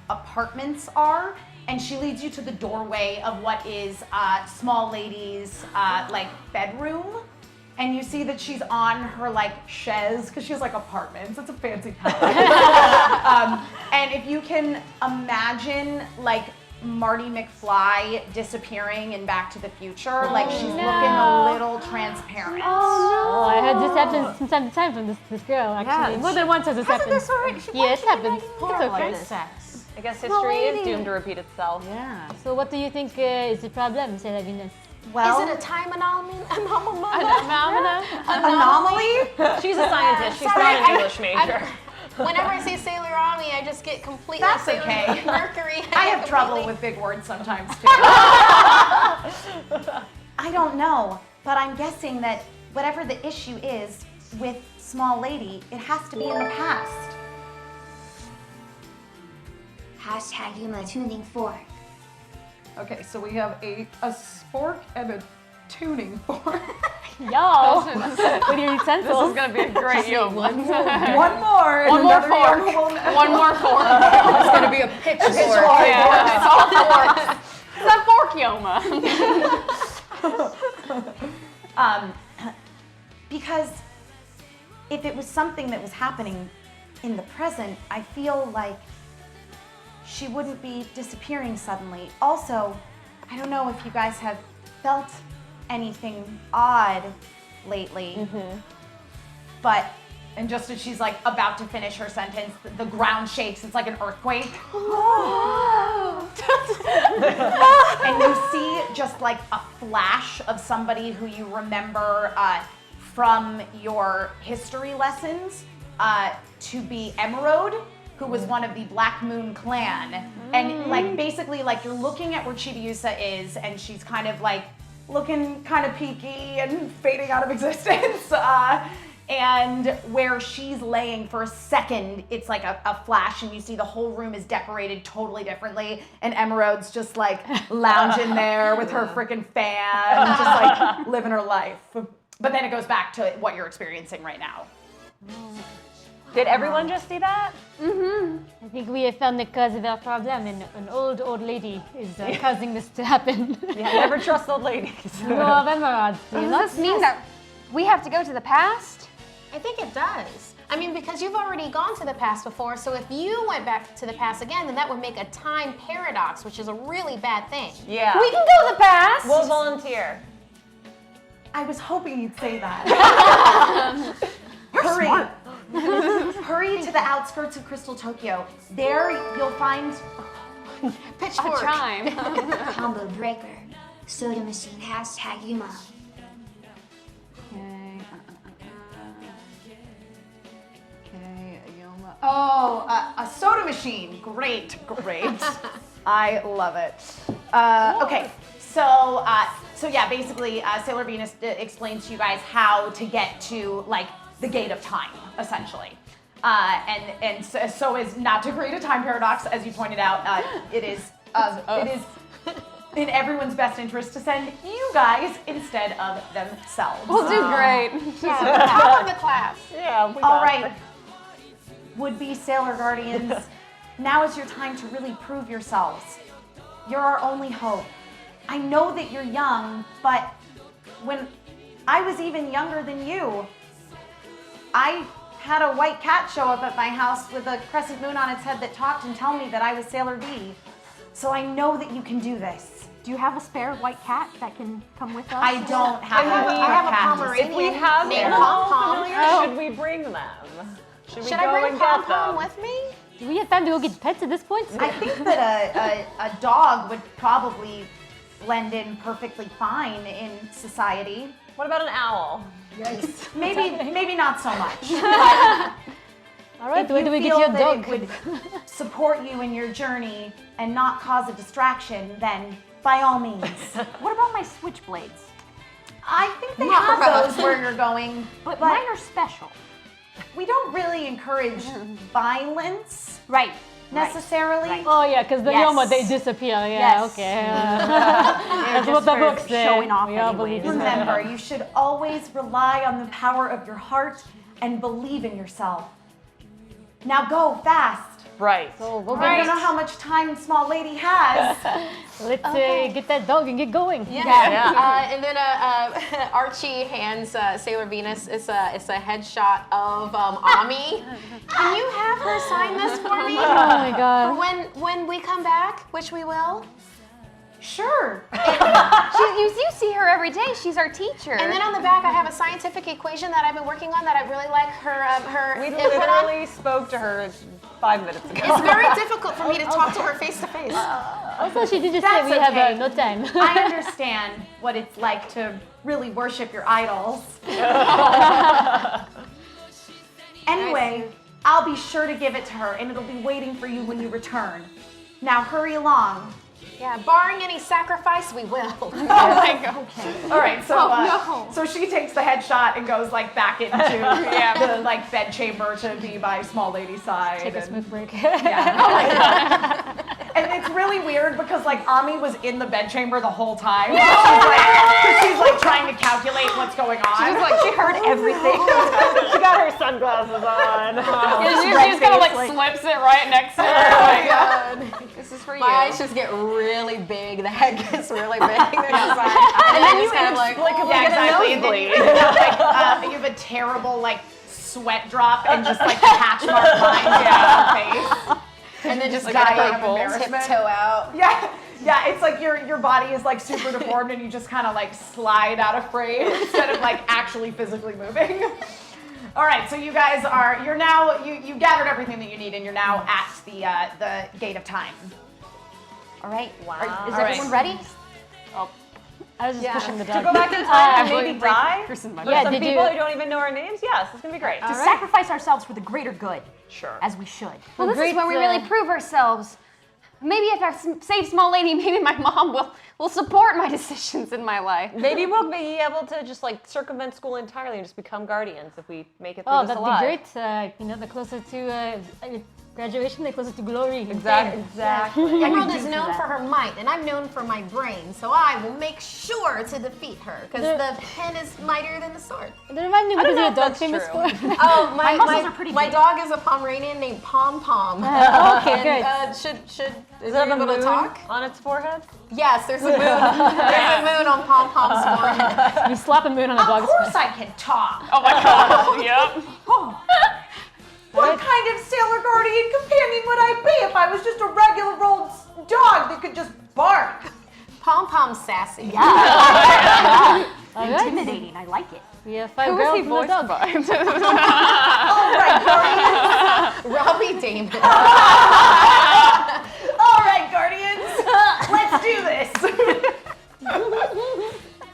apartments are, and she leads you to the doorway of what is small lady's bedroom, and you see that she's on her chaise because she has apartments. It's a fancy palace. And if you can imagine Marty McFly disappearing in Back to the Future, she's looking a little transparent. Oh, I heard this happens from time to time from this girl, actually. Yeah, More than once has this happened. this already? Yeah, it happens. It's okay. Sex. I guess history is doomed to repeat itself. Yeah. So what do you think is the problem, Sailor Venus? Well, Is it a time anomaly? anomaly? She's a scientist. She's not an English major. Whenever I say Sailor Ami, I just get completely That's Sailor okay. Moon Mercury. I have trouble with big words sometimes too. I don't know, but I'm guessing that whatever the issue is with Small Lady, it has to be in the past. Hashtag Yuma tuning fork. Okay, so we have a spork and a tuning fork. Y'all, with your utensils. This is gonna be a great Yoma. One more. One more another fork. young woman. One more fork. It's gonna be a pitchfork. Yeah, it's all forks. It's a fork Yoma. Because if it was something that was happening in the present, I feel like she wouldn't be disappearing suddenly. Also, I don't know if you guys have felt anything odd lately, but, and just as she's like about to finish her sentence, the ground shakes, it's like an earthquake. And you see just like a flash of somebody who you remember from your history lessons to be Emerald, who was one of the Black Moon clan. And like basically like you're looking at where Chibiusa is and she's kind of like looking kind of peaky and fading out of existence. And where she's laying for a second, it's like a flash and you see the whole room is decorated totally differently and Emerald's just like lounging there with her freaking fan, just like living her life. But then it goes back to what you're experiencing right now. Did everyone just see that? I think we have found the cause of our problem, and an old lady is causing this to happen. Yeah, never trust old ladies. No of emeralds. Does this mean that we have to go to the past? I think it does. I mean, because you've already gone to the past before, so if you went back to the past again, then that would make a time paradox, which is a really bad thing. Yeah. We can go to the past. We'll volunteer. I was hoping you'd say that. Hurry. Hurry to the outskirts of Crystal Tokyo. There you'll find Pitchfork. Chime. Combo breaker. Soda machine. Hashtag Yuma. Okay, Yoma. Oh, a soda machine. Great. I love it. Okay, so yeah, basically, Sailor Venus explains to you guys how to get to like the gate of time, essentially, and so as not to create a time paradox, as you pointed out. It is in everyone's best interest to send you guys instead of themselves. We'll do great. Top of the class. Yeah. We All got right, it. would-be Sailor Guardians, now is your time to really prove yourselves. You're our only hope. I know that you're young, but when I was even younger than you, I had a white cat show up at my house with a crescent moon on its head that talked and tell me that I was Sailor V. So I know that you can do this. Do you have a spare white cat that can come with us? I don't have a I have a cat. Pomeranian If we have named them all Pom Pom. familiar, should we bring them? Should we Should go I bring and Pom get Pom them? with me? Do we have time to go get pets at this point? I think that a dog would probably blend in perfectly fine in society. What about an owl? Maybe not so much. All right, If where you do we get feel your that dog? it would support you in your journey and not cause a distraction, then by all means. What about my switchblades? I think they have those where you're going, But mine are special. we don't really encourage violence Right. necessarily. Right. Oh yeah, because the Yes. Yoma, they disappear. Yeah, Yes. okay. They're That's what the for book says. showing off We all anyways. believe in that. Remember, you should always rely on the power of your heart and believe in yourself. Now go fast. Right. So we'll I don't know how much time Small Lady has. let's get that dog and get going. Yeah. And then Archie hands Sailor Venus. It's a headshot of Ami. Can you have her sign this for me? Oh my god. When we come back, which we will. Sure. You see her every day. She's our teacher. And then on the back, I have a scientific equation that I've been working on that I really like her We input on. literally spoke to her 5 minutes ago. It's very difficult for me to talk to her face to face. Also, she did just say That's we have okay. no time. I understand what it's like to really worship your idols. Anyway, I'll be sure to give it to her, and it'll be waiting for you when you return. Now hurry along. Yeah, barring any sacrifice, we will. All right, so she takes the headshot and goes like back into the like bed chamber to be by small lady's side. Take a smoke break. Yeah. Oh my God. And it's really weird because like Ami was in the bed chamber the whole time. She's like trying to calculate what's going on. She heard everything. She got her sunglasses on. She just kind of like slips it right next to her. Oh my God. This is for you. My eyes just get really big. The head gets really big. And then you kind of like, Exactly. And then you have a terrible like sweat drop and just like patch mark lines down your face. and then just Like die a purple. tiptoe out. Yeah, it's like your body is like super deformed and you just kind of like slide out of frame instead of like actually physically moving. All right, so you guys you're now you gathered everything that you need and you're now at the gate of time. All right. Wow. Is everyone ready? I was just pushing the To dog. go back in time and maybe die? For some did people you? who don't even know our names? Yes, it's going to be great. To sacrifice ourselves for the greater good, Sure. as we should. Well, this is where we really prove ourselves. Maybe if I save small lady, maybe my mom will support my decisions in my life. Maybe we'll be able to just like circumvent school entirely and just become guardians if we make it through Oh, this that'd alive. be great. The closer to graduation, the closer to glory. Exactly. Emerald is known for her might, and I'm known for my brain, so I will make sure to defeat her, because the pen is mightier than the sword. That reminds me, what is your dog famous for? Oh, My muscles are pretty my big. dog is a Pomeranian named Pom Pom. Okay, good. And, should Is we that be a able to moon talk? on its forehead? Yes, there's a moon. There's a moon on Pom Pom's forehead. You slap a moon on a Of dog's course face. I can talk. Oh my God. Yep. What kind of sailor guardian companion would I be if I was just a regular old dog that could just bark? Pom Pom's sassy. Intimidating. I like it. We have 5 Who girls is he and a voiced dog. by? All right, guardians. Robbie Damon. All right, guardians. Let's do this.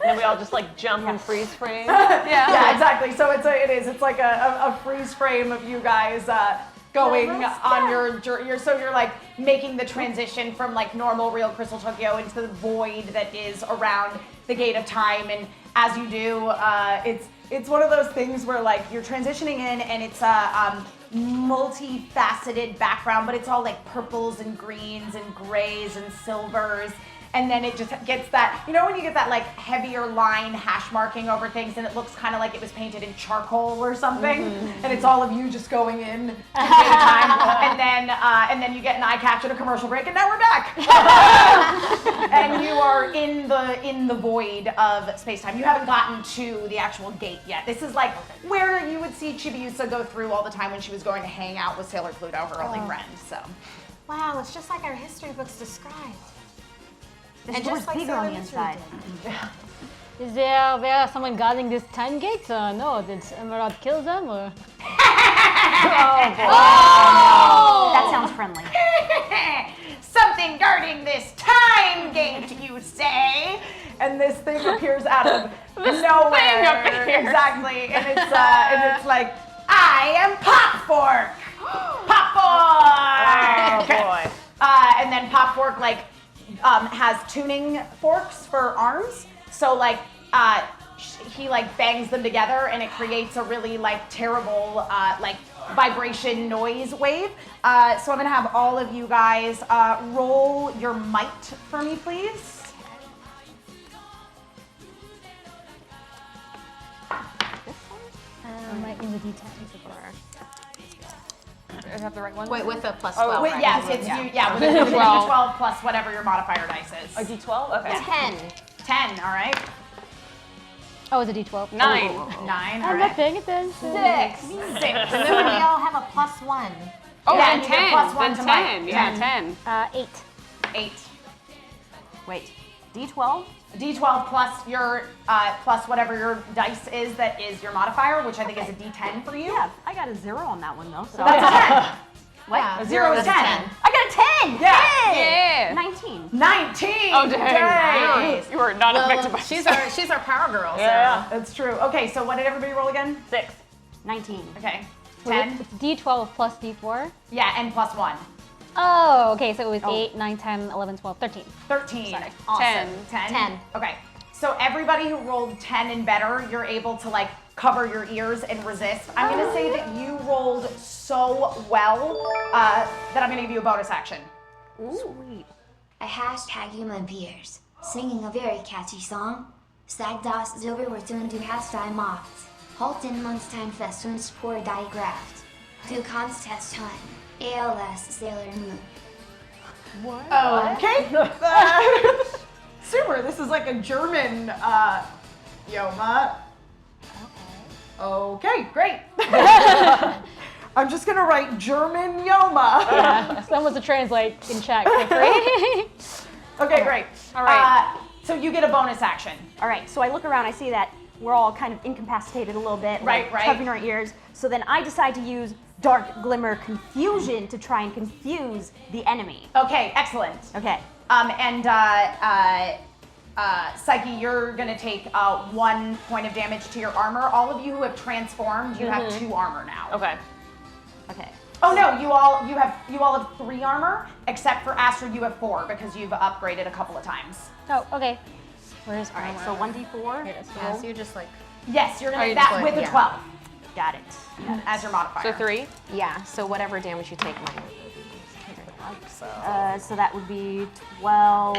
And then we all just like jump and freeze frame. Yeah, exactly. So it's like a freeze frame of you guys going on your journey. So you're like making the transition from like normal real Crystal Tokyo into the void that is around the gate of time. And as you do, it's one of those things where like you're transitioning in and it's a multifaceted background, but it's all like purples and greens and grays and silvers. And then it just gets that, when you get that like heavier line hash marking over things and it looks kind of like it was painted in charcoal or something. And it's all of you just going in at the same time. And then you get an eye catch and a commercial break and now we're back. And you are in the void of space-time. You haven't gotten to the actual gate yet. This is like where you would see Chibiusa go through all the time when she was going to hang out with Sailor Pluto, her only friend. So. Wow, it's just like our history books described. This And door's just like bigger on the Sailor inside. Is there someone guarding this time gate? No, did Emerald kill them or? That sounds friendly. Something guarding this time gate, you say? And this thing appears out of nowhere. Exactly, and it's like, I am Pop Fork. Pop Fork. Oh boy. And then Pop Fork has tuning forks for arms, so he bangs them together and it creates a really terrible vibration noise wave. So I'm gonna have all of you guys roll your might for me, please. Might be the D10. I have the right one? Wait, with a plus 12. Wait, right? yes, it's you. Yeah, with a 12 plus whatever your modifier dice is. A D12? Okay. 10. 10. All right. Oh, it's a D12. 9. 9. All I'm not right. paying attention. 6. Remember, we all have a plus 1. Oh, Yeah, then you get 10. plus one Then to 10. might. Yeah, 10. 8. 8. Wait, D12? D12 plus your plus whatever your dice is that is your modifier, which I think is a D10 for you. Yeah, I got a 0 on that one though. So That's a 10. what? Yeah. 0 is 10. I got a 10! Yeah. Yeah. 19. 19. Oh, dang. Nice. You were not affected by She's our power girl. So. Yeah, that's true. Okay, so what did everybody roll again? 6. 19. Okay. 10? It's D12 plus D4. Yeah, and plus 1. Oh, okay, so it was 8, 9, 10, 11, 12, 13. 13. Sorry. Awesome. 10? Okay. So everybody who rolled 10 and better, you're able to like cover your ears and resist. I'm gonna say that you rolled so well that I'm gonna give you a bonus action. Sweet. I hashtag you my peers, singing a very catchy song. Sag das Silber wird und du hast drei Macht. Halt in Monstein fest und spore die Graft. Du kannst test hun. ALS Sailor Moon. Okay. Super. This is like a German Yoma. Okay, great. I'm just gonna write German Yoma. Yeah, someone to translate in chat quickly. Okay, great. All right. So you get a bonus action. All right, so I look around, I see that we're all kind of incapacitated a little bit, Right. covering our ears. So then I decide to use Dark Glimmer Confusion to try and confuse the enemy. Okay, excellent. Okay. Psyche, you're gonna take 1 point of damage to your armor. All of you who have transformed, you have 2 armor now. Okay. Okay. Oh no, you all have 3 armor, except for Astrid, you have 4 because you've upgraded a couple of times. Oh, okay. Where's All right, so 1d4. Yeah, so you're just like, Yes, you're gonna you that just with like- a 12 Got it. as your modifier. So 3. yeah, so whatever damage you take, mine. So that would be 12.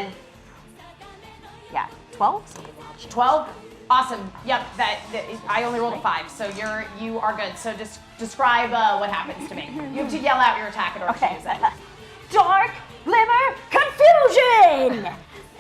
Yeah, 12? 12. Awesome. Yep. That I only rolled a 5, so you are good. So just describe what happens to me. You have to yell out your attack in order to use it. Dark Glimmer Confusion!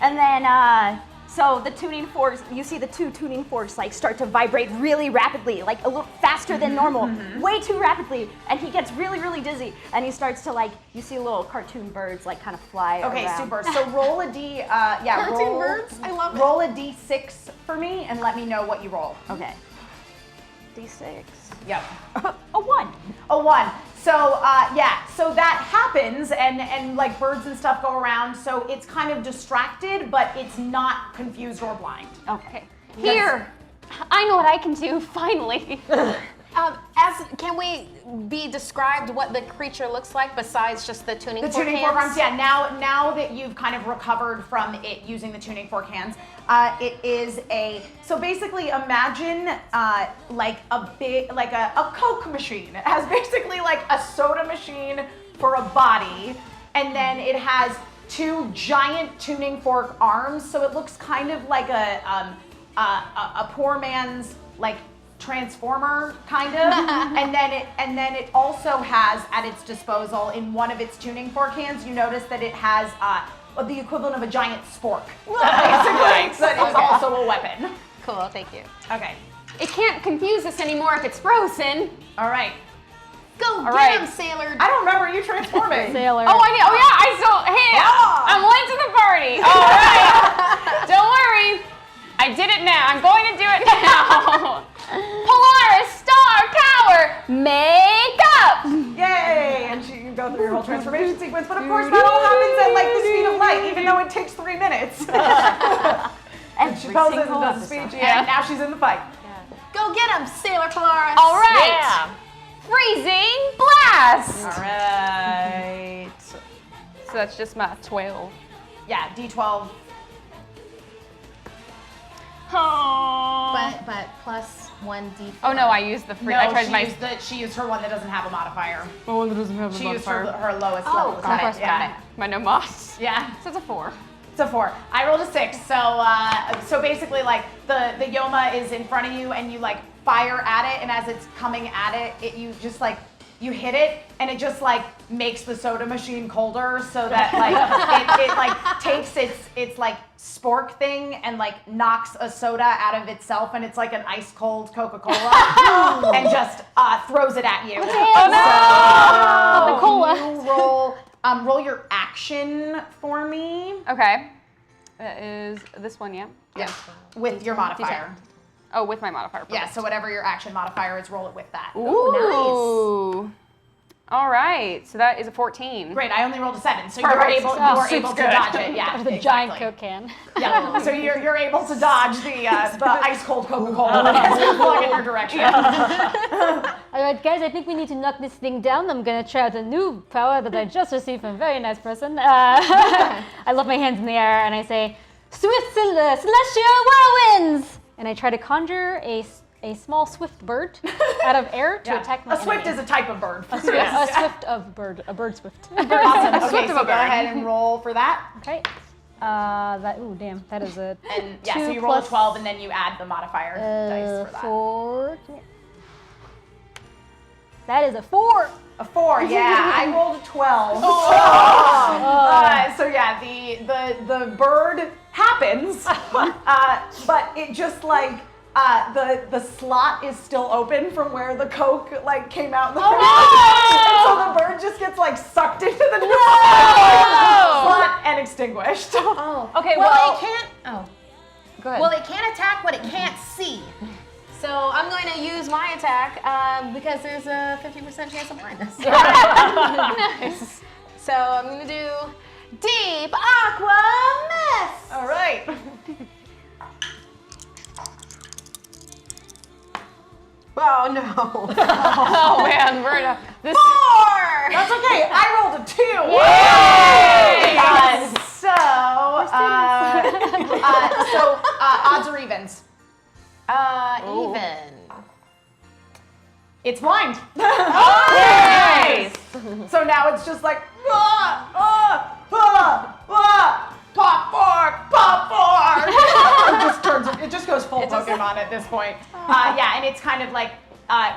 And then, so the tuning forks, you see the 2 tuning forks like start to vibrate really rapidly, like a little faster than normal, way too rapidly. And he gets really, really dizzy. And he starts to like, you see little cartoon birds like kind of fly Okay, around. super. So roll a d. Roll, birds? I love it. Roll a d6 for me and let me know what you roll. Okay. D6. Yep. A 1. A 1. So so that happens and like birds and stuff go around. So it's kind of distracted, but it's not confused or blind. Okay. Here, I know what I can do, finally. Can we be described what the creature looks like besides just the tuning The fork tuning fork arms, yeah. Now that you've kind of recovered from it using the tuning fork hands, it is so basically imagine like a big, like a Coke machine. It has basically like a soda machine for a body, and then it has 2 giant tuning fork arms, so it looks kind of like a poor man's like transformer kind of, and then it also has at its disposal in one of its tuning fork hands. You notice that it has the equivalent of a giant spork, basically. So it's also a weapon. Cool, thank you. Okay. It can't confuse us anymore if it's frozen. All right. Go get right. him, sailor. I don't remember you transforming. Sailor. Oh, I know. Oh, yeah, I still. Hey, I'm late to the party. All right. Don't worry. I did it now. I'm going to do it now. Polaris Star Power Makeup. Yay! And you go through your whole transformation sequence, but of course that all happens at like the speed of light, even though it takes 3 minutes. And she poses and does a speech, and now she's in the fight. Go get him, Sailor Polaris. All right. Yeah. Freezing blast. All right. So that's just my 12. Yeah, D12. But plus 1d4. Oh no, I used the free. No, I tried she used her one that doesn't have a modifier. my one that doesn't have She used her lowest level got attack. it, Yeah. my no moss. Yeah. So it's a 4. It's a 4. I rolled a 6. So basically like the Yoma is in front of you and you like fire at it, and as it's coming at it, you just like you hit it and it just like makes the soda machine colder, so that like it like takes its like spork thing and like knocks a soda out of itself, and it's like an ice cold Coca-Cola and just throws it at you. Oh, no! So The cola. you roll your action for me Okay. That is this one, yeah? Yeah. With your modifier. Oh, with my modifier. Yeah, perfect. so whatever your action modifier is, roll it with that. Ooh. All right, so that is a 14. Great, I only rolled a 7, so Perfect. you're able to dodge it. Yeah, The giant Coke can. Yeah, so you're able to dodge the ice cold Coca-Cola that has been flung in your direction. All right, guys, I think we need to knock this thing down. I'm gonna try out a new power that I just received from a very nice person. I love my hands in the air and I say, "Swift celestial whirlwinds!" And I try to conjure a small swift bird out of air to attack my A swift enemy. is a type of bird. A swift of bird, a bird swift. Awesome. Okay, so go ahead and roll for that. Okay. Ooh, damn, that is a And yeah, 2 so you roll a plus, 12 and then you add the modifier dice for that. 4. That is a 4. A 4, yeah. I rolled a 12. So yeah, the bird happens, but it just like the slot is still open from where the Coke like came out in the front. And so the bird just gets like sucked into the slot and extinguished. Oh. Okay, Well, it can't. Oh. Go ahead. Well, it can't attack what it can't see. So I'm going to use my attack because there's a 50% chance of blindness. Nice. So I'm going to do Deep Aqua Mist. All right. Oh no. Oh man, we're in a, this. 4. That's okay. I rolled a 2. So odds or evens? Even. It's blind. nice. So now it's just like pop fork. It just goes full Pokemon at this point. Yeah, and it's kind of like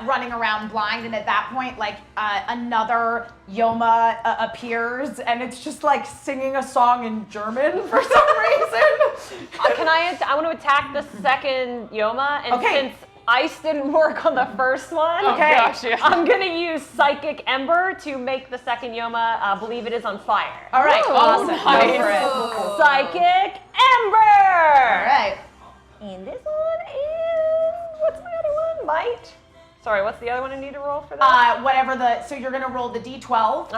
running around blind, and at that point, like another Yoma appears, and it's just like singing a song in German for some reason. I want to attack the second Yoma, and Okay. since ice didn't work on the first one, Okay. Gosh, yeah. I'm gonna use Psychic Ember to make the second Yoma believe it is on fire. All right, awesome. nice. Go for it. Psychic Ember! All right. And this one is, what's my other one? Might? Sorry, what's the other one I need to roll for that? So you're gonna roll the D12,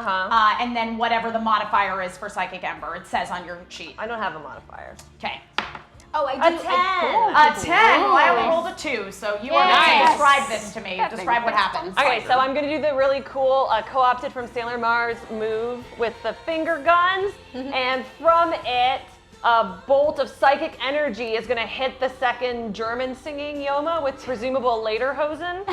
and then whatever the modifier is for Psychic Ember, it says on your sheet. I don't have a modifier. Okay. Oh, I do. A 10. A 10. Well, I only rolled a 2, so you are going to Yes. describe this to me. Describe what happens. Okay, so I'm gonna do the really cool co-opted from Sailor Mars move with the finger guns, and from it, a bolt of psychic energy is gonna hit the second German singing Yoma with presumable Lederhosen.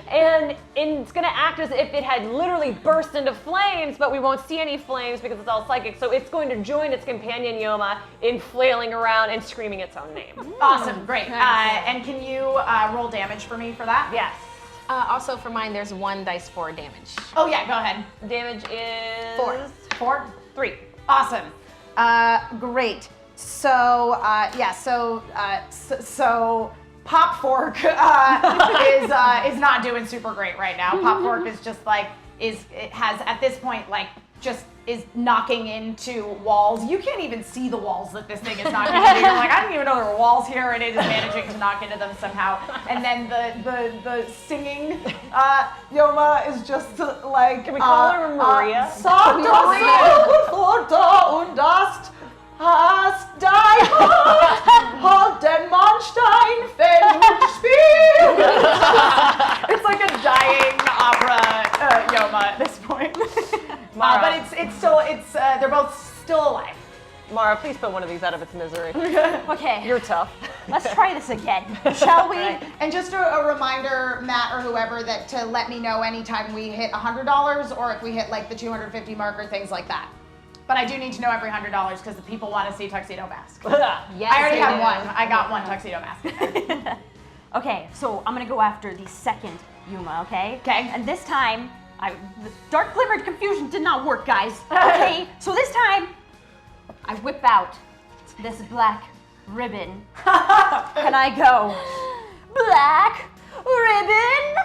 And it's gonna act as if it had literally burst into flames, but we won't see any flames because it's all psychic. So it's going to join its companion Yoma in flailing around and screaming its own name. Awesome, great. And can you roll damage for me for that? Yes. Also for mine, there's 1 dice for damage. Oh yeah, go ahead. Damage is 4? 3. Awesome. Great. So so Pop Fork is not doing super great right now. Pop Fork is just like it has at this point like just is knocking into walls. You can't even see the walls that this thing is knocking into. You're like, I didn't even know there were walls here, and it is managing to knock into them somehow. And then the singing Yoma is just like. Can we call her Maria? Hast die halt den Mannstein Spiel. It's like a dying opera Yoma at this point. But it's still they're both still alive. Mara, please put one of these out of its misery. Okay, You're tough. let's try this again, shall we? And just a reminder, Matt or whoever, that to let me know anytime we hit $100 or if we hit like the 250 mark or things like that. But I do need to know every $100 because the people want to see Tuxedo Mask. Yes, I already they have do. one. I got one Tuxedo Mask. Okay, so I'm gonna go after the second Yuma, okay? Okay. And this time, the Dark Glimmered Confusion did not work, guys. Okay, so this time, I whip out this black ribbon, and I go, black ribbon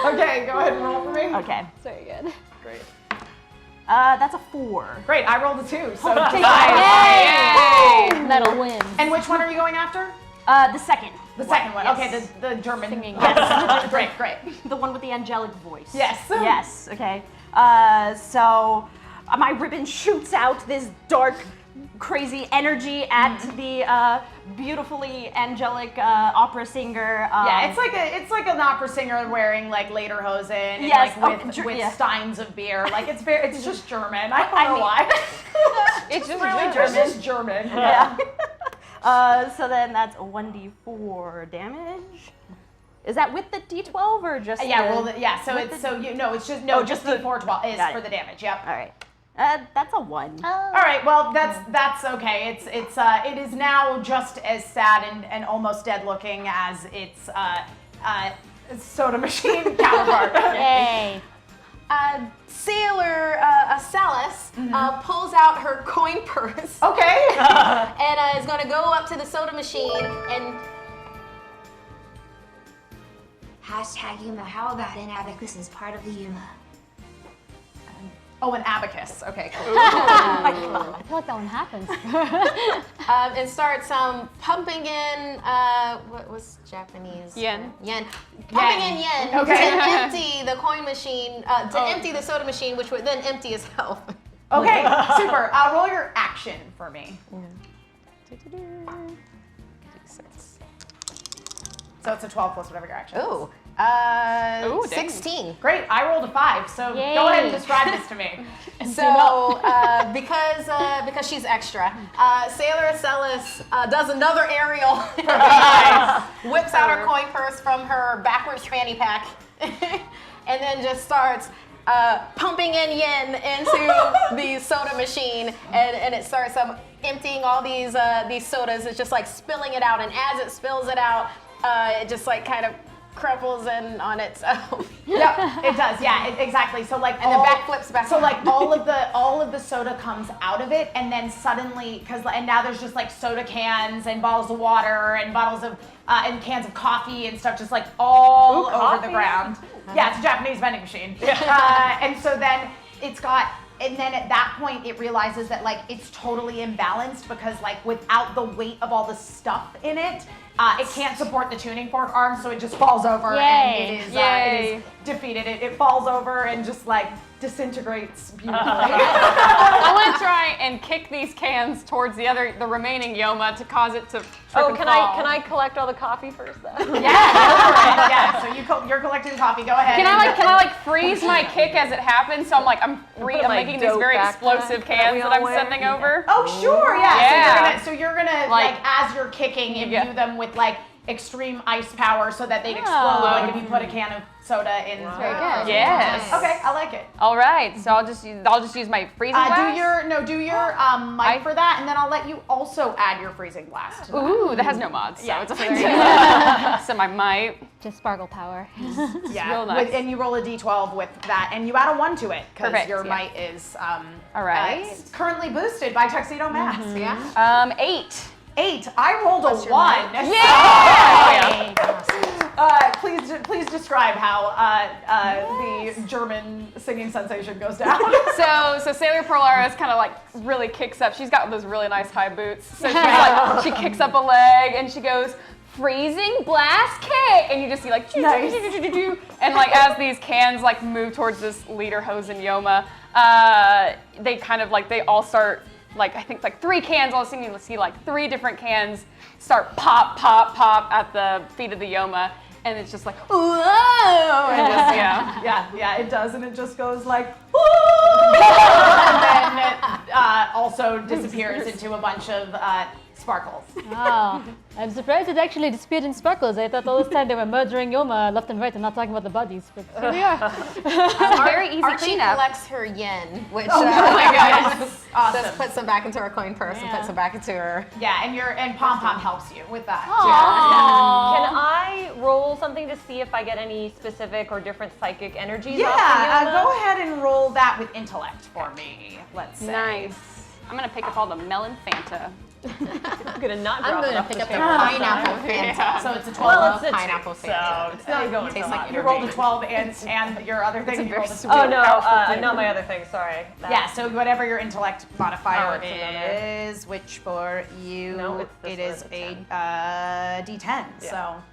Okay, go ahead and roll for me. Okay, Very good. Great. that's a 4. Great, I rolled a 2. So Metal wins. And which one are you going after? The second. The second one. Yes. Okay, the German. Singing. Yes. Great. The one with the angelic voice. Yes. Yes. Okay. So my ribbon shoots out this dark, crazy energy at the beautifully angelic opera singer. Yeah, it's like an opera singer wearing like lederhosen and Yes, like with yeah. steins of beer. Like it's just German. I don't know why. It's just Really, German. it's just German. Yeah. So then that's 1d4 damage. Is that with the d12 or just? Yeah, the, yeah. So with it's the- it's just no, Oh, just just the 412 is got for it. the damage. Yep. All right. That's a 1. All right. Well, that's okay. It is now just as sad and almost dead looking as its soda machine counterpart. Yay. Sailor Celis pulls out her coin purse Okay. and is going to go up to the soda machine and Hashtag Yuma, how about an abacus as part of the Yuma? Oh, an abacus. Okay. Cool. I feel like that one happens. and starts pumping in what was Japanese? Yen. Pumping in yen Okay. to empty the coin machine, empty the soda machine, which would then empty his health. Okay. Super. Roll your action for me. So it's a 12 plus whatever your action is. Ooh. Ooh, dang. 16. Great. I rolled a 5. So Yay. go ahead and describe this to me. So, because she's extra, Sailor Celis does another aerial, whips out her coin purse from her backwards fanny pack, and then just starts pumping in yen into the soda machine, and it starts emptying all these sodas. It's just like spilling it out, and as it spills it out, it just like kind of crumples in on itself. Yep, it does. Yeah, exactly. So like, And then backflips back So out. like all of the soda comes out of it, and then suddenly, and now there's just like soda cans and bottles of water and bottles of and cans of coffee and stuff just like all over the ground. Yeah, it's a Japanese vending machine. And so then and then at that point it realizes that like it's totally imbalanced because like without the weight of all the stuff in it, it can't support the tuning fork arm, so it just falls over Yay. and it Yay. is defeated. It falls over and just like disintegrates beautifully. I want to try and kick these cans towards the remaining Yoma to cause it to trip and Can fall. I collect all the coffee first then? Yeah, go for it. Yeah, so you're collecting coffee. Go ahead. Can I freeze my kick as it happens? So I'm Put, like, making these dope very backpack explosive that cans we that all I'm wear. sending over. Oh sure, yeah. Yeah. So you're gonna like as you're kicking, imbue them with like extreme ice power so that they'd explode like if you put a can of soda in. Very good. Yes. Okay, I like it. All right. So I'll just use my freezing blast. Do your mic for that, and then I'll let you also add your freezing blast. to that. Ooh, that has no mods. Yeah. So it's so my might. Just sparkle power. Yeah, real nice. and you roll a d12 with that, and you add a 1 to it because Perfect, your yeah. might is All right. currently boosted by Tuxedo Mask. Yeah. 8. 8. I rolled a 1. Please describe how the German singing sensation goes down. So Sailor Polaris kind of like really kicks up. She's got those really nice high boots. So she's like, she kicks up a leg and she goes, freezing blast kick, and you just see like, and like as these cans like move towards this lederhosen Yoma, they kind of like they all start. Like I think like 3 cans, all of a sudden you'll see like 3 different cans start pop at the feet of the Yoma, and it's just like, whoa, and just, Yeah, it does, and it just goes like, woo! And then it also disappears into a bunch of sparkles. Wow. I'm surprised it actually disappeared in sparkles. I thought all this time they were murdering Yoma left and right and not talking about the bodies, but here we are. Very easy Archie cleanup. collects her yen, which Awesome. just puts them back into her coin purse and puts them back into her. Yeah, and Pom Pom helps you with that. Can I roll something to see if I get any specific or different psychic energies? Yeah, off the Yoma? go ahead and roll that with intellect for me. Let's say. nice. I'm gonna pick up all the melon Fanta. I'm gonna not I'm drop it gonna off pick the up the table. pineapple Fanta. So it's a 12. Well, it's a Pineapple two, Fanta. so it's not going Tastes so like hot. You rolled a 12 and your other thing. You rolled a Oh no, not my other thing. Sorry. Yeah, so whatever your intellect modifier Oh, it's another. is, which for you, No, it's this it one, is it's a D10. Yeah. So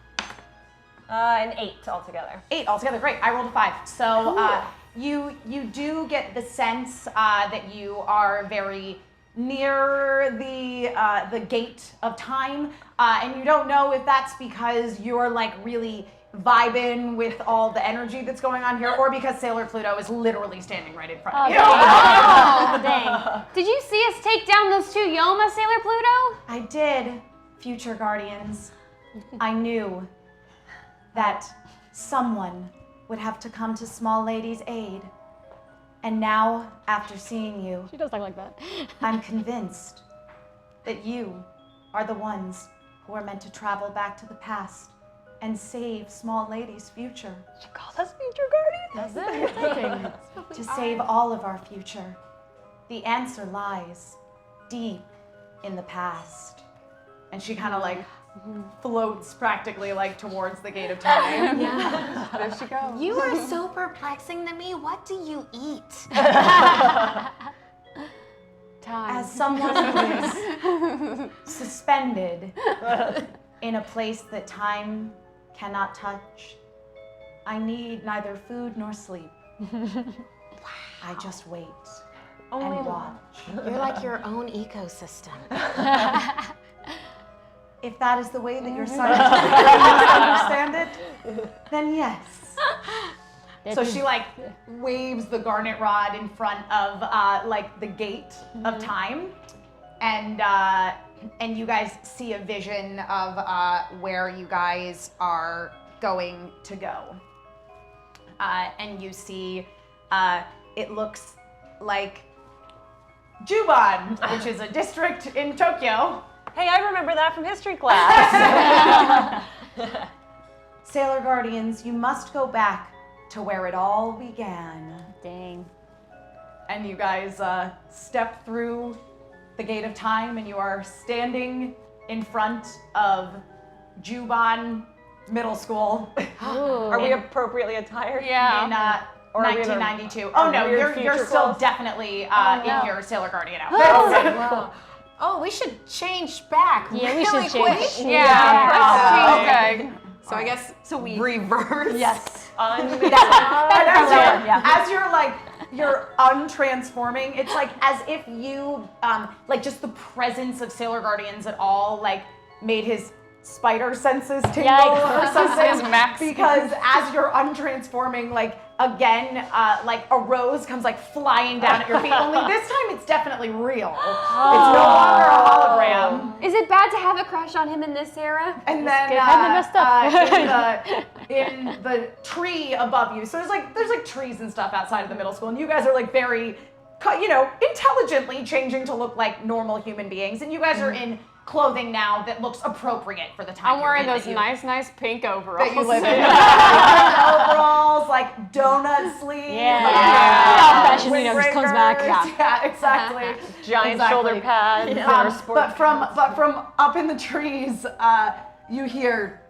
An 8 altogether. 8 altogether. Great. I rolled a 5. So you do get the sense that you are very near the gate of time, and you don't know if that's because you're like really vibing with all the energy that's going on here, or because Sailor Pluto is literally standing right in front of you. Oh, dang. Did you see us take down those 2 Yoma, Sailor Pluto? I did, future guardians. I knew that someone would have to come to Small Lady's aid. And now, after seeing you, She does talk like that. I'm convinced that you are the ones who are meant to travel back to the past and save Small Lady's future. She calls us future guardians. To save all of our future. The answer lies deep in the past. And she kind of like floats practically like towards the gate of time. There she goes. You are so perplexing to me. What do you eat? Time. As someone who is suspended in a place that time cannot touch, I need neither food nor sleep. I just wait and watch. You're like your own ecosystem. If that is the way that your scientific understand it, then yes. So she like waves the garnet rod in front of like the gate of time, and you guys see a vision of where you guys are going to go, and you see it looks like Juban, which is a district in Tokyo. Hey, I remember that from history class. Sailor Guardians, you must go back to where it all began. Dang. And you guys step through the gate of time, and you are standing in front of Juban Middle School Are we appropriately attired? Yeah. in Or are we in a- 1992. a Oh no, weird you're future still clothes? definitely no. in your Sailor Guardian outfit. Oh, we should change back. Yeah, we really should quick. change. Okay. So I guess we reverse. Yes. Unmixed. And as you're like you're untransforming, it's like as if you like just the presence of Sailor Guardians at all like made his spider senses tingle Yikes. or something. His max. Because as you're untransforming, like again, like a rose comes like flying down at your feet. Only this time it's definitely real. It's no longer a hologram. Is it bad to have a crush on him in this era? And then Had them messed up. in the tree above you. So there's like trees and stuff outside of the middle school, and you guys are like very, intelligently changing to look like normal human beings, and you guys are in clothing now that looks appropriate for the time. I'm wearing period those nice pink overalls. that you live in. Overalls, like donut sleeves. Fashion, just comes back. Yeah, exactly. Giant Exactly. shoulder pads. or sport. But from up in the trees, you hear,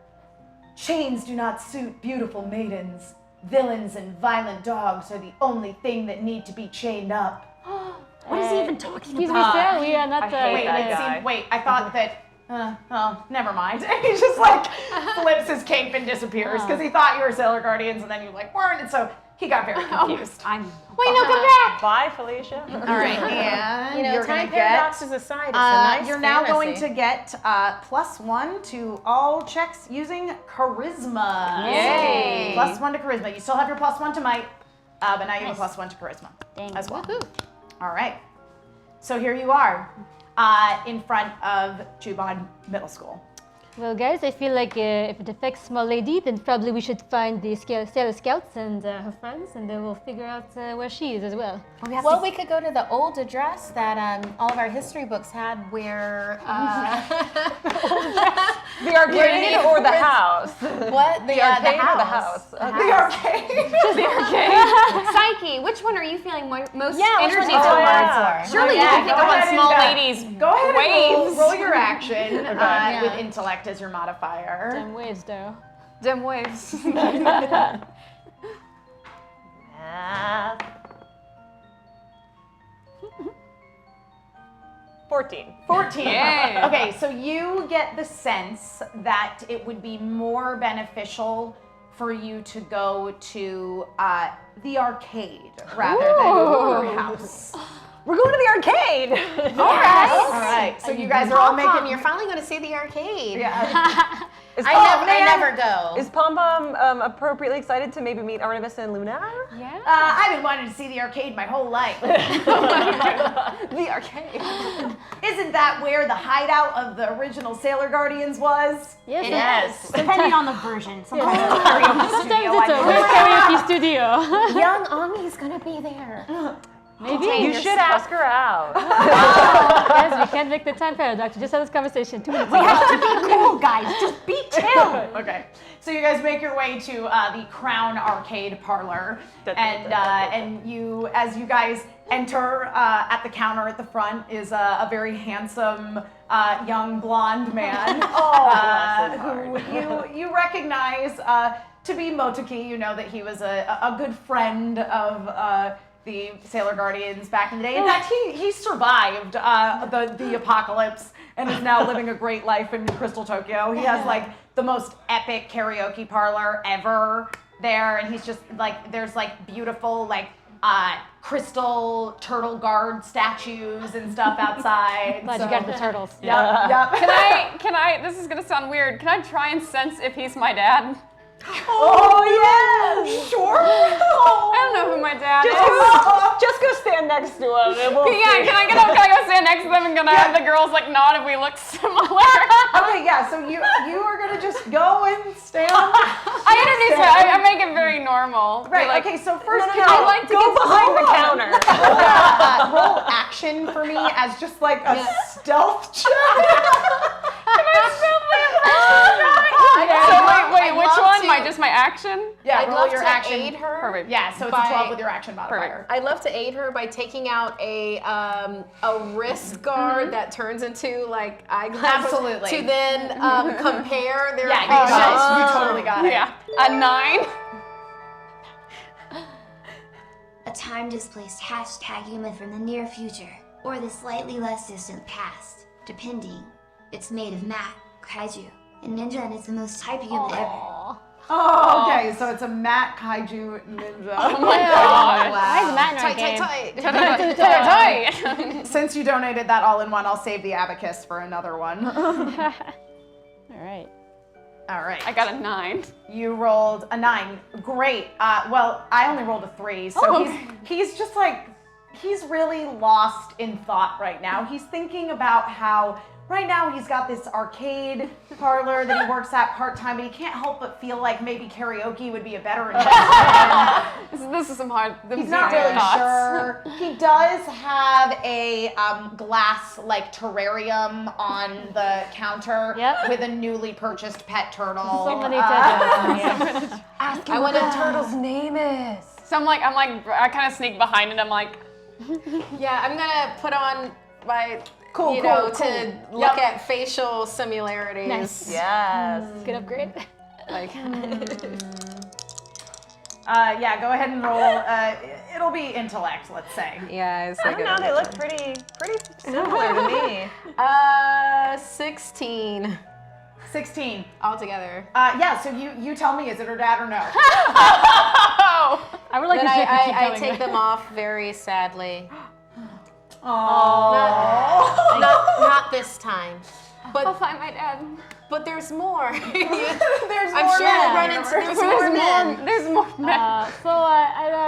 "Chains do not suit beautiful maidens. Villains and violent dogs are the only thing that need to be chained up." What is he even talking Excuse me, about? sir. We are not. I hate that guy. Wait, I thought that. Oh, never mind. And he just like flips his cape and disappears because he thought you were Sailor Guardians and then you like weren't, and so he got very confused. I'm Wait, no, come back! Bye, Felicia. All right, and you're time gonna paradoxes get. aside, it's a nice You're now going fantasy. to get +1 to all checks using charisma. Yay. +1 to charisma. You still have your +1 to might, but now you have a +1 to charisma as well. All right. So here you are, in front of Juban Middle School. Well, guys, I feel like if it affects Small Lady, then probably we should find the Sailor Scouts and her friends, and then we'll figure out where she is as well. Well, we could go to the old address that all of our history books had where... The arcade or the house? What? The arcade or the house? The arcade. The arcade. Psyche, which one are you feeling most energy energy to? Surely you can go pick up on ahead small and, ladies. Go ahead waves. and roll your action with intellect as your modifier. Damn waves, though. Dim waves. Math. 14. 14. Yay. Okay, so you get the sense that it would be more beneficial for you to go to the arcade rather than your house. We're going to the arcade. All right. So you guys are all making. You're finally going to see the arcade. Yeah. I never go. Is Pom Pom appropriately excited to maybe meet Artemis and Luna? Yeah. I've been wanting to see the arcade my whole life. The arcade. Isn't that where the hideout of the original Sailor Guardians was? Yes. Depending on the version. Sometimes it's a karaoke Sometimes studio. it's a karaoke studio. Young Ami's going to be there. Maybe. You should ask her out. Guys, we can't make the time paradox. We just had this conversation 2 minutes ago. We have to be cool, guys. Just be chill. Okay. So you guys make your way to the Crown Arcade Parlor, and you, as you guys enter, at the counter at the front is a very handsome young blonde man who you recognize to be Motoki. You know that he was a good friend of the Sailor Guardians back in the day. In fact, he survived the apocalypse and is now living a great life in Crystal Tokyo. He has like the most epic karaoke parlor ever there, and he's just like, there's like beautiful like crystal turtle guard statues and stuff outside. Glad you got the turtles. Yep. Can I, this is gonna sound weird, can I try and sense if he's my dad? Oh yeah, sure. I don't know who my dad is. Just go stand next to him. And we'll Yeah, can I go stand next to them and gonna have the girls like nod if we look similar? Okay, yeah. So you are gonna just go and stand. I introduce it. I make it very normal. Right. Like, Okay. So first, I like to get behind the counter. roll action for me as just like a stealth check. So wait, which one? Just my action? Yeah, I'd roll love your to action. aid her. Perfect. Yeah, so it's a 12 with your action modifier. I'd love to aid her by taking out a wrist guard that turns into like eyeglasses. Absolutely. To then compare their Yeah, faces. you totally got it. Yeah. A 9. A time-displaced hashtag human from the near future, or the slightly less distant past, depending. It's made of matte, kaiju, and ninja, and it's the most type human ever. Oh, okay. So it's a matte kaiju ninja. Oh my god. Why is Matt in our game? Tight. Since you donated that all in one, I'll save the abacus for another one. All right. All right. I got a 9. You rolled a 9. Great. Well, I only rolled a 3, so he's just like, he's really lost in thought right now. He's thinking about how right now he's got this arcade parlor that he works at part-time, but he can't help but feel like maybe karaoke would be a better investment. This is some hard. He's not really sure. He does have a glass like terrarium on the counter with a newly purchased pet turtle. So many turtles. I what a turtle's name is. So I kind of sneak behind and I'm like, Yeah, I'm gonna put on my Cool. to look at facial similarities. Nice. Yes. Good upgrade. Like yeah, go ahead and roll. It'll be intellect, let's say. yeah, it's I don't know. They look pretty similar to me. 16 16. altogether. Yeah, so you tell me, is it her dad or no? I would like Then to keep I going. take them off very sadly. Oh. Not this time. I'll find my dad. But there's more. There's I'm more sure men. we'll run into there's more men. there's more men.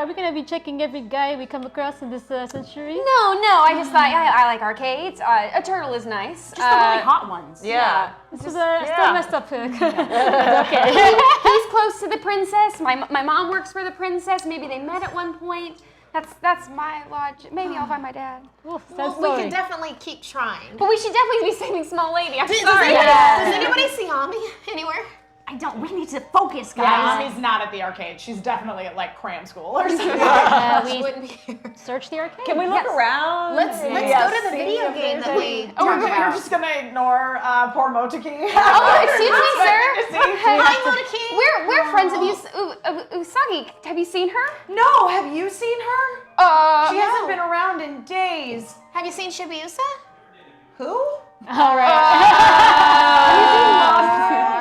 We're gonna be checking every guy we come across in this century. No, I just thought I like arcades. A turtle is nice. Just the really hot ones. Yeah. This is still messed up. Okay. He's close to the princess. My mom works for the princess. Maybe they met at one point. That's my logic. Maybe I'll find my dad. Ooh, sad Well, we story. can definitely keep trying. But we should definitely be saving small lady. I'm Does sorry. anybody see Ami anywhere? We need to focus, guys. Yeah, Mommy's not at the arcade. She's definitely at like cram school or something. She wouldn't be here. Search the arcade. Can we look around? Let's go to the video game that we You're talked about. just gonna ignore poor Moteki. Oh, excuse me, sir. Hi, Moteki. We're friends of Usagi. Have you seen her? No, have you seen her? She hasn't been around in days. Have you seen Chibiusa? Who? All right.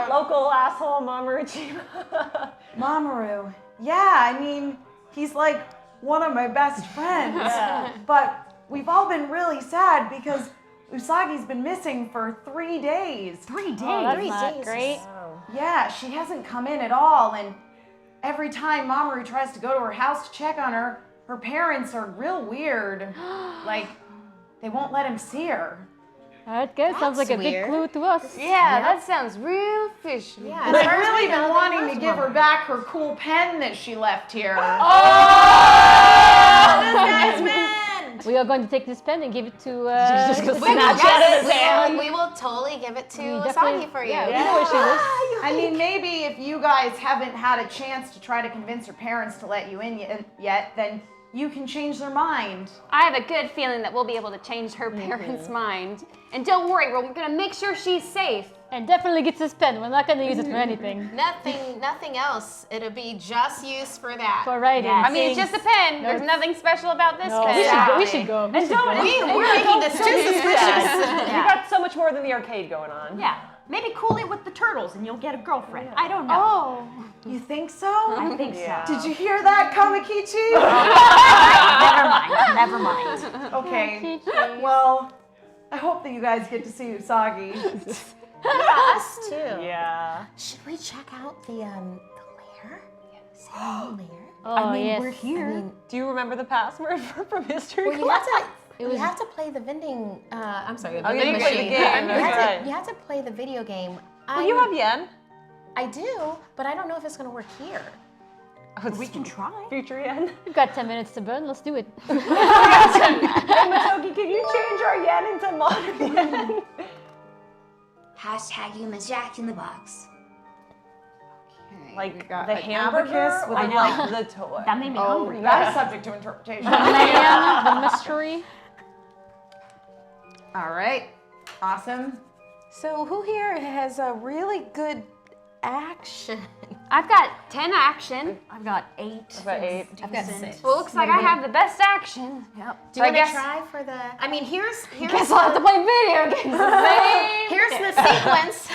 Local asshole Mamoru Chiba. Mamoru. Yeah, I mean, he's like one of my best friends. But we've all been really sad because Usagi's been missing for 3 days. 3 days. Oh, that's 3 not days. great. Yeah, she hasn't come in at all, and every time Mamoru tries to go to her house to check on her, her parents are real weird. Like, they won't let him see her. All right, guys. Sounds like a big weird. clue to us. Yeah, that sounds real fishy. Yeah. And I've really been wanting to give her back her cool pen that she left here. We are going to take this pen and give it to. We will totally give it to definitely- Usagi for you. Yeah, we know where she lives. I mean, maybe if you guys haven't had a chance to try to convince her parents to let you in yet, then you can change their mind. I have a good feeling that we'll be able to change her parents' mind. And don't worry, we're gonna make sure she's safe. And definitely gets this pen. We're not going to use it for anything. Nothing else. It'll be just used for that. For writing. I mean, it's just a pen. There's nothing special about this No, pen. we should go. We should go. We're making this too suspicious. You got so much more than the arcade going on. Yeah. Maybe cool it with the turtles and you'll get a girlfriend. I don't know. Oh. You think so? I think so. Did you hear that, Kamakichi? Never mind. Okay. Well, I hope that you guys get to see Usagi. Us too. Yeah. Should we check out the lair? See the lair? Oh, yes. We're here. Do you remember the password from history Well, class? you have to play the vending. I'm sorry. The Oh, vending you play the machine. game, that's right. You have to play the video game. Well, you have yen. I do, but I don't know if it's gonna work here. We can try. Future yen. We've got 10 minutes to burn. Let's do it. Hey, Matoki, can you change our yen into modern yen? Hashtag you Jack in the Box. Like got the an hamburger abacus or with a- like the toy? That made me Oh, hungry. that is subject to interpretation. Man, the mystery. All right. Awesome. So who here has a really good action? I've got 10 action. I've got 8. I've got 8. I've got 6. Well, looks like I have the best action. Do I you want to guess- try for the? I mean, here's Guess I'll have to play video games the same. here's the sequence,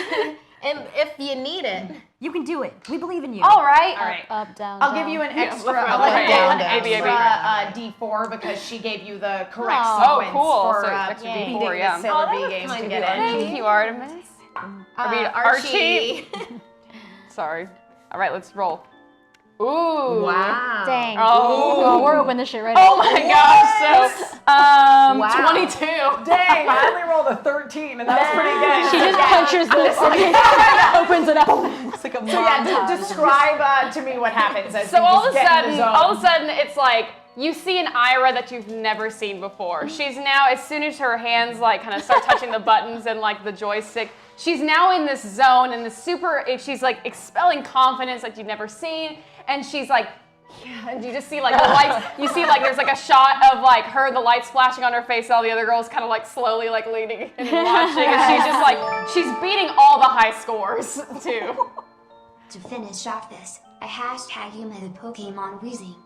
and if you need it. You can do it. We believe in you. All right. Up, down, I'll down. give you an extra, look I'll around, let you right, roll an down, extra D4 because she gave you the correct Oh, sequence cool. for So extra beating D4, yeah. the Sailor Oh, that V was games kind to of get good. in. Thank you, Artemis. Archie. Sorry. All right, let's roll. Ooh. Wow. Dang. Oh. We're open this shit right Oh now. my gosh. So, Wow. 22. Dang, I only rolled a 13 and that was pretty good. She just punches this and opens it up. It's like a So yeah, describe to me what happens as So you all just of a get in the sudden, zone. all of a sudden, it's like you see an Ira that you've never seen before. She's now, as soon as her hands like kind of start touching the buttons and like the joystick, she's now in this zone and she's like expelling confidence like you've never seen, and she's like. Yeah, and you just see like the lights. You see like there's like a shot of like her, the lights flashing on her face. All the other girls kind of like slowly like leaning in and watching, and she's just like she's beating all the high scores too. To finish off this, I hashtag you the Pokemon Wheezing.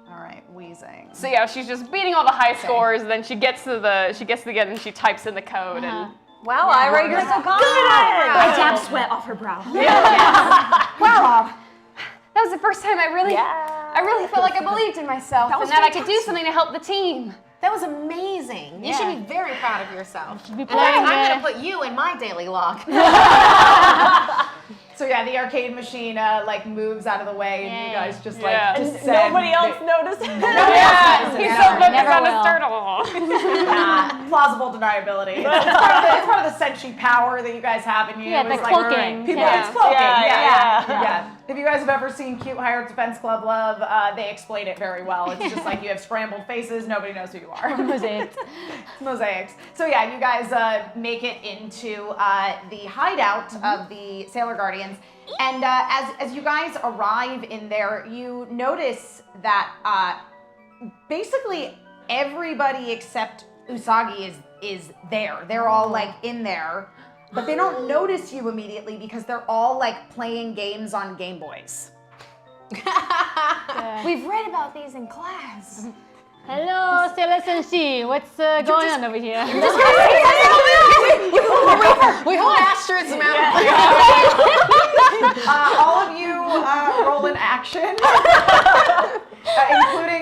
All right, wheezing. So yeah, she's just beating all the high scores, and then she gets to the end and she types in the code and. Wow, Ira, you're so confident. I tapped sweat off her brow. Wow. That was the first time I really felt like I believed in myself and that I could do something to help the team. That was amazing. You should be very proud of yourself. be And playing I'm it. going to put you in my daily log. So yeah, the arcade machine like moves out of the way, and you guys just like Yeah. descend. Nobody else notices. Yeah, he's so focused Never on his will. turtle. Plausible deniability. It's part of the senshi power that you guys have in you. Yeah, It's the like, cloaking. People, Yeah. it's cloaking. Yeah. Yeah. If you guys have ever seen Cute Higher Defense Club Love, they explain it very well. It's just like you have scrambled faces, nobody knows who you are. Mosaics. Mosaics. So yeah, you guys make it into the hideout of the Sailor Guardians. And as you guys arrive in there, you notice that basically everybody except Usagi is there. They're all like in there. But they don't notice you immediately because they're all like playing games on Game Boys. We've read about these in class. Hello, Sailor Senshi. What's going on over here? We hold Astrid's mouth. All of you roll an action,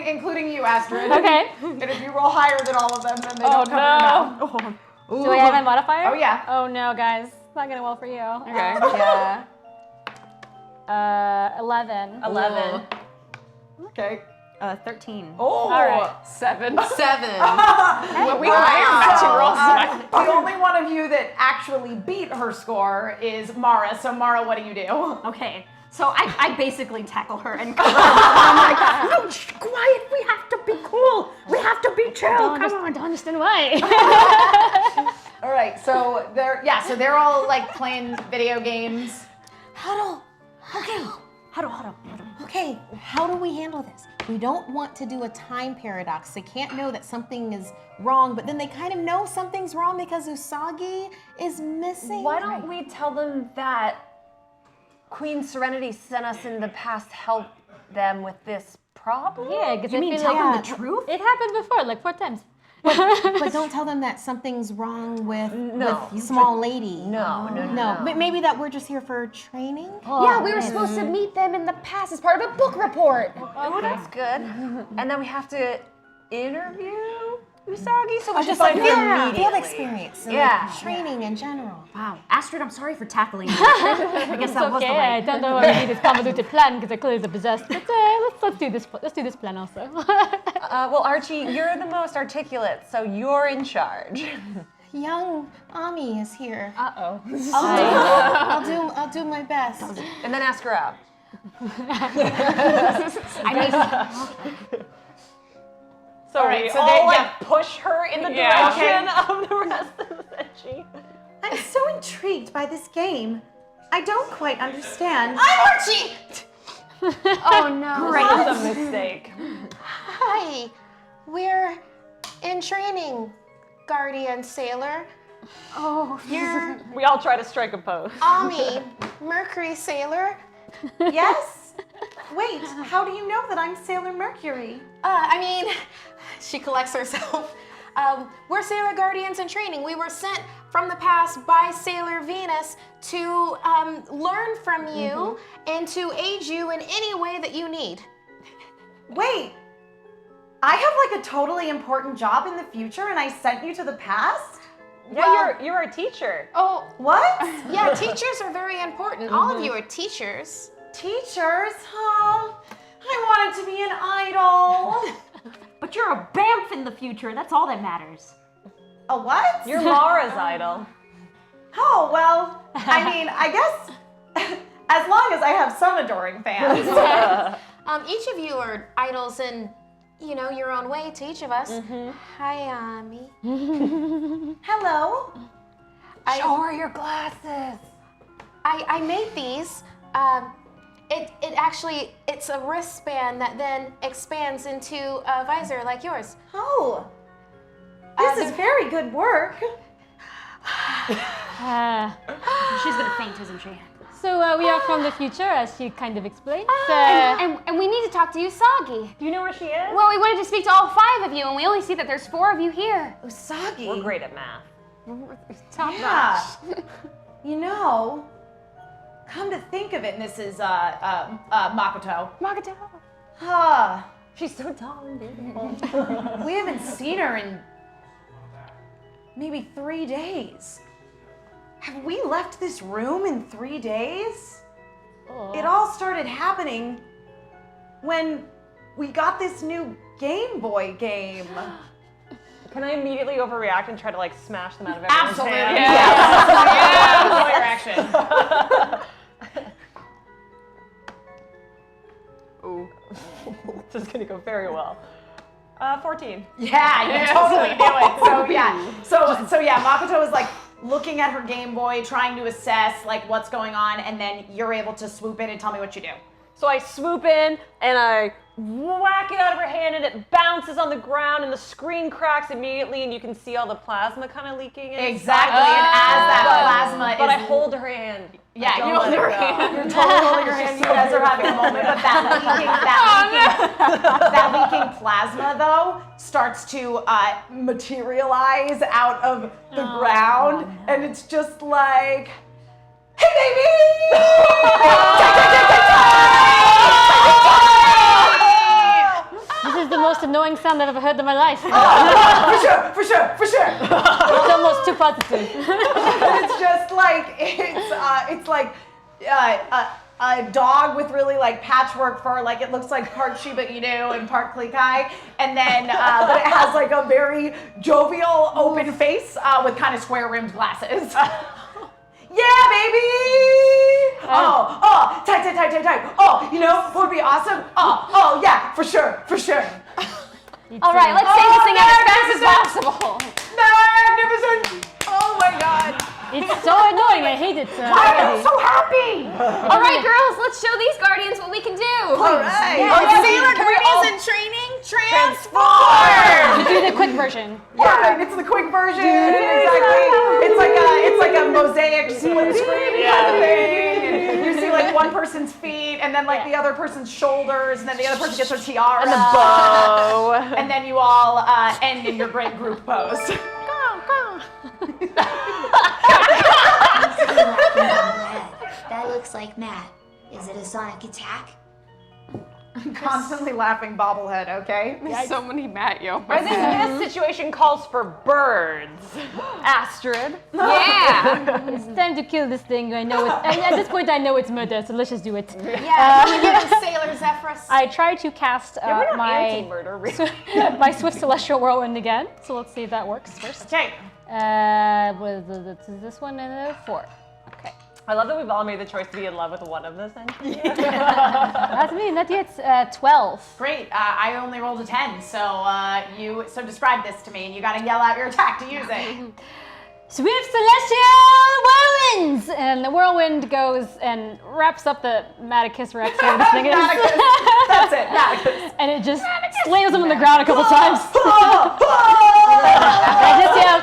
including you, Astrid. Okay. And if you roll higher than all of them, then they don't come your mouth. Do I have my modifier? Oh yeah. Oh no, guys. It's not going well for you. Okay. Yeah. 11. 11. Okay. 13. Oh. All right. 7. 7. Well, we matching rolls. The only one of you that actually beat her score is Mara. So Mara, what do you do? Okay, so I basically tackle her and cover her. I'm like, no, shh, quiet, we have to be cool. We have to be chill, come on. I don't understand why. All right. So they're all like playing video games. Huddle. Okay. Huddle. Okay, how do we handle this? We don't want to do a time paradox. They can't know that something is wrong, but then they kind of know something's wrong because Usagi is missing. Why don't we tell them that Queen Serenity sent us in the past to help them with this problem? Yeah, because You I mean feel tell like them the truth? it happened before, like 4 times. But don't tell them that something's wrong with small lady. No. But maybe that we're just here for training. Yeah, we were supposed to meet them in the past as part of a book report. Oh, that's good. And then we have to interview Usagi, so we Just find like her field immediately. experience and Yeah. like training in general. Wow, Astrid, I'm sorry for tackling you. I guess that was the Okay, I way. don't know why we need this convoluted plan because I clearly the possessed. But let's do this. Let's do this plan also. Well, Archie, you're the most articulate, so you're in charge. Young Ami is here. Uh-oh. I'll do my best. And then ask her out. So All right, we so all they- push her in the Yeah. direction of the rest of the Senshi. I'm so intrigued by this game. I don't quite understand. Archie! Oh no. That's a mistake. Hi, we're in training, Guardian Sailor. Oh, You're We all try to strike a pose. Ami, Mercury Sailor. Yes? Wait, how do you know that I'm Sailor Mercury? She collects herself. We're Sailor Guardians in training. We were sent from the past by Sailor Venus to learn from you and to aid you in any way that you need. Wait, I have like a totally important job in the future and I sent you to the past? Yeah, you're a teacher. Oh, What? yeah, teachers are very important. All of you are teachers. Teachers? Oh, I wanted to be an idol. But you're a BAMF in the future, that's all that matters. A what? You're Mara's idol. Oh, well, I mean, I guess as long as I have some adoring fans. Each of you are idols in, your own way to each of us. Hi, Ami. Hello. Show her your glasses. I made these. It's a wristband that then expands into a visor like yours. Oh, this is very good work. She's gonna faint, isn't she? So we are from the future, as she kind of explained. and we need to talk to Usagi. Do you know where she is? Well, we wanted to speak to all 5 of you, and we only see that there's 4 of you here. Usagi. We're great at math. Top Yeah. Come to think of it, Mrs. Makoto. Makoto. Ah, She's so tall and beautiful. we haven't seen her in maybe 3 days. Have we left this room in 3 days? It all started happening when we got this new Game Boy game. Can I immediately overreact and try to smash them out of everyone's Absolutely. hand? Yeah. Lawyer action. This is gonna go very well. 14. Yeah, you totally do it. So yeah, so yeah, Makoto is like looking at her Game Boy, trying to assess like what's going on, and then you're able to swoop in and tell me what you do. So I swoop in and I whack it out of her hand, and it bounces on the ground, and the screen cracks immediately, and you can see all the plasma kind of leaking inside. Exactly, and as that plasma But is... I hold her hand. Yeah, Don't you let hold it her go. hand. You're totally holding your hand. You guys are having a moment, but that leaking plasma though starts to materialize out of the ground, and it's just like, hey baby! This is the most annoying sound I've ever heard in my life. For sure. It's almost too positive. It's just like it's like a dog with really like patchwork fur, like it looks like part Shiba Inu and part Klikai, and then but it has like a very jovial open face with kind of square rimmed glasses. Yeah, baby! Oh, tight. Oh, you know what would be awesome? Oh, yeah, for sure. All right, let's say this thing out as fast as possible. Magnificent! Oh my God! It's so annoying. I hate it. I'm so happy! All right, girls, let's show these guardians what we can do. All right. Sailor Guardians in training, transform! Do the quick version. Perfect. It's the quick version. Exactly. It's like a mosaic split screen kind of thing. And you see like one person's feet, and then like the other person's shoulders, and then the other person gets their tiara. And the bow. And then you all end in your great group pose. That looks like Matt. Is it a sonic attack? Constantly laughing bobblehead, okay? There's so many Matt yo. I think this situation calls for birds. Astrid. Yeah. It's time to kill this thing. I know it. At this point, I know it's murder, so let's just do it. Yeah, we give him Sailor Zephyrus. I try to cast We're not my anti-murder, really. my Swift Celestial Whirlwind again. So let's see if that works first. Okay. This one and 4. Okay. I love that we've all made the choice to be in love with one of the senshi. That's me. That gets 12. Great. I only rolled a 10, so describe this to me, and you gotta yell out your attack to use it. Swift Celestial Whirlwinds! And the whirlwind goes and wraps up the Maticus Rex. Or this thing is. That's it, Maticus. And it just slams him on the ground a couple times. I just yell,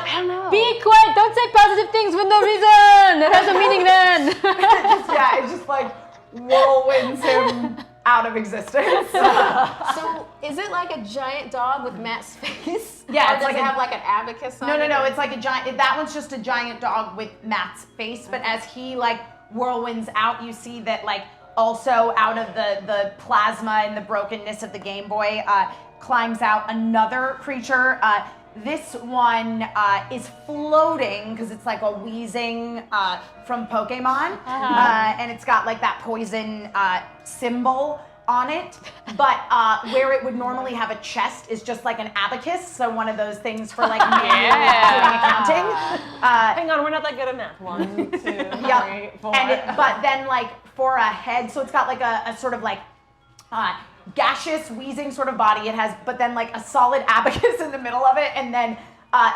be quiet, don't say positive things for no reason. It has a meaning then. It just like whirlwinds him out of existence. So, is it like a giant dog with Matt's face? Yeah, or it's does like it a- have like an abacus on it? No, it's like a giant, that one's just a giant dog with Matt's face, but as he like whirlwinds out, you see that like also out of the plasma and the brokenness of the Game Boy climbs out another creature. This one is floating because it's like a wheezing from Pokemon, and it's got like that poison symbol on it. But where it would normally have a chest is just like an abacus, so one of those things for like doing accounting. Hang on, we're not that good at math. 1, 2, 3, 4. But then like for a head, so it's got like a sort of like gaseous, wheezing sort of body. It has, but then like a solid abacus in the middle of it, and then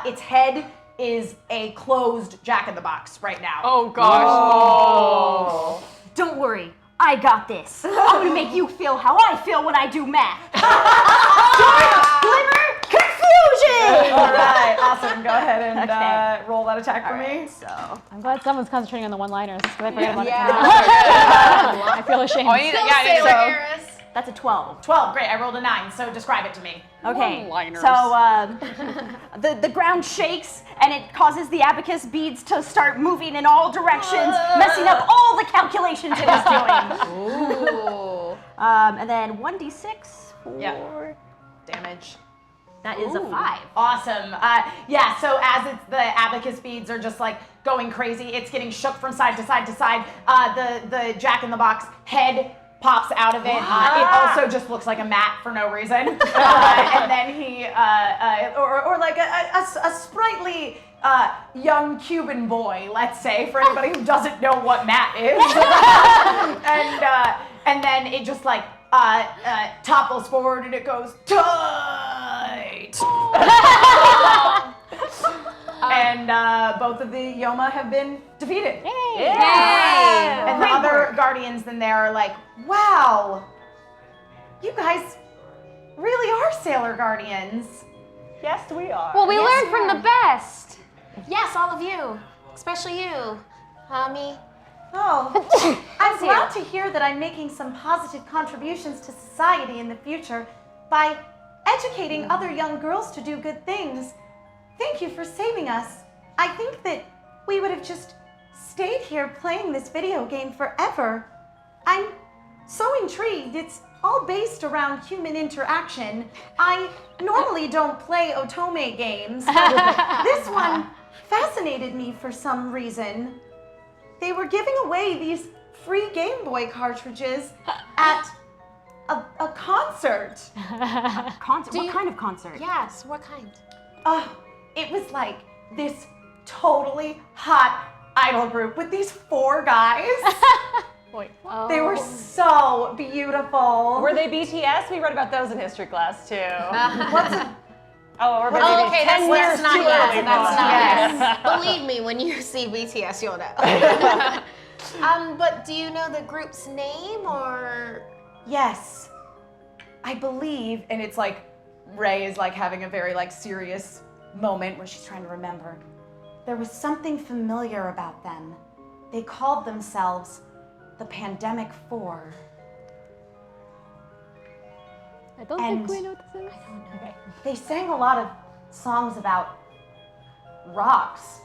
its head is a closed Jack-in-the-Box right now. Oh gosh. Don't worry, I got this. I'm gonna make you feel how I feel when I do math. Glimmer, confusion! All right, awesome. Go ahead and Okay. roll that attack for me. So, I'm glad someone's concentrating on the one-liners because I forget about it. I feel ashamed. Oh, yeah, Sailor Eris. that's a 12. 12, great. I rolled a 9, so describe it to me. Okay, One-liners. so the ground shakes and it causes the abacus beads to start moving in all directions, messing up all the calculations it was doing. Ooh. And then 1d6 for Damage. that is a 5. Awesome. So as it's the abacus beads are just like going crazy, it's getting shook from side to side to side. The Jack-in-the-Box head pops out of it. It also just looks like a mat for no reason. And then he, or like a sprightly young Cuban boy, let's say, for anybody who doesn't know what mat is. And then it just like topples forward and it goes tight. And both of the Yoma have been defeated. Yay! And the other guardians then there are like, wow, you guys really are Sailor Guardians. Yes, we are. Well, we learned from the best. Yes, all of you, especially you, Hami. Oh, I'm glad to hear that I'm making some positive contributions to society in the future by educating other young girls to do good things. Thank you for saving us. I think that we would have just stayed here playing this video game forever. I'm so intrigued. It's all based around human interaction. I normally don't play otome games, but this one fascinated me for some reason. They were giving away these free Game Boy cartridges at a concert. Concert? What kind of concert? Yes, what kind? It was like this totally hot idol group with these 4 guys. Wait. They were so beautiful. Were they BTS? We read about those in history class too. What's a Oh, we're Oh, okay, that's not yet. early. That's not Yes. yet. Believe me, when you see BTS, you'll know. But do you know the group's name or? Yes, I believe, and it's like Ray is like having a very like serious moment where she's trying to remember. There was something familiar about them. They called themselves the Pandemic 4. I don't think we know what this is. They sang a lot of songs about rocks.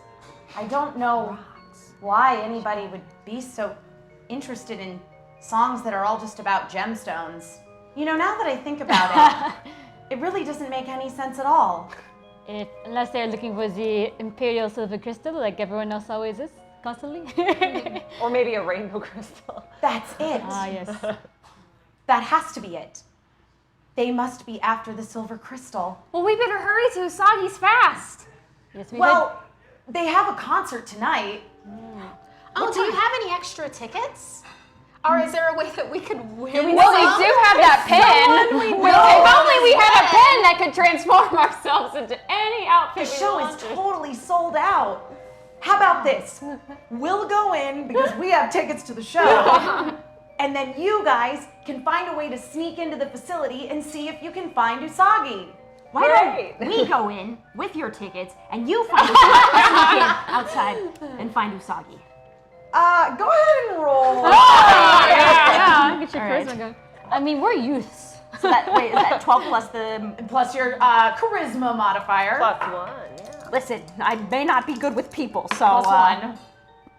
I don't know why anybody would be so interested in songs that are all just about gemstones. You know, now that I think about it, it really doesn't make any sense at all. Unless they're looking for the Imperial Silver Crystal, like everyone else always is, constantly. Or maybe a rainbow crystal. That's it. Ah, yes. That has to be it. They must be after the silver crystal. Well, we better hurry to Usagi's fast. Yes, we Well, they have a concert tonight. Oh, do you have any extra tickets? Or is there a way that we could win? Well, we do have that pen. If only we had a pen that could transform ourselves into any outfit The we show is wanted. totally sold out. How about this? We'll go in because we have tickets to the show. And then you guys can find a way to sneak into the facility and see if you can find Usagi. Why don't we go in with your tickets and you find Usagi, sneak in outside and find Usagi? Go ahead and roll. Yeah, get your All right. charisma going. I mean, we're youths. So that, wait, is that 12 plus the... Plus your charisma modifier. +1, yeah. Listen, I may not be good with people, so... +1.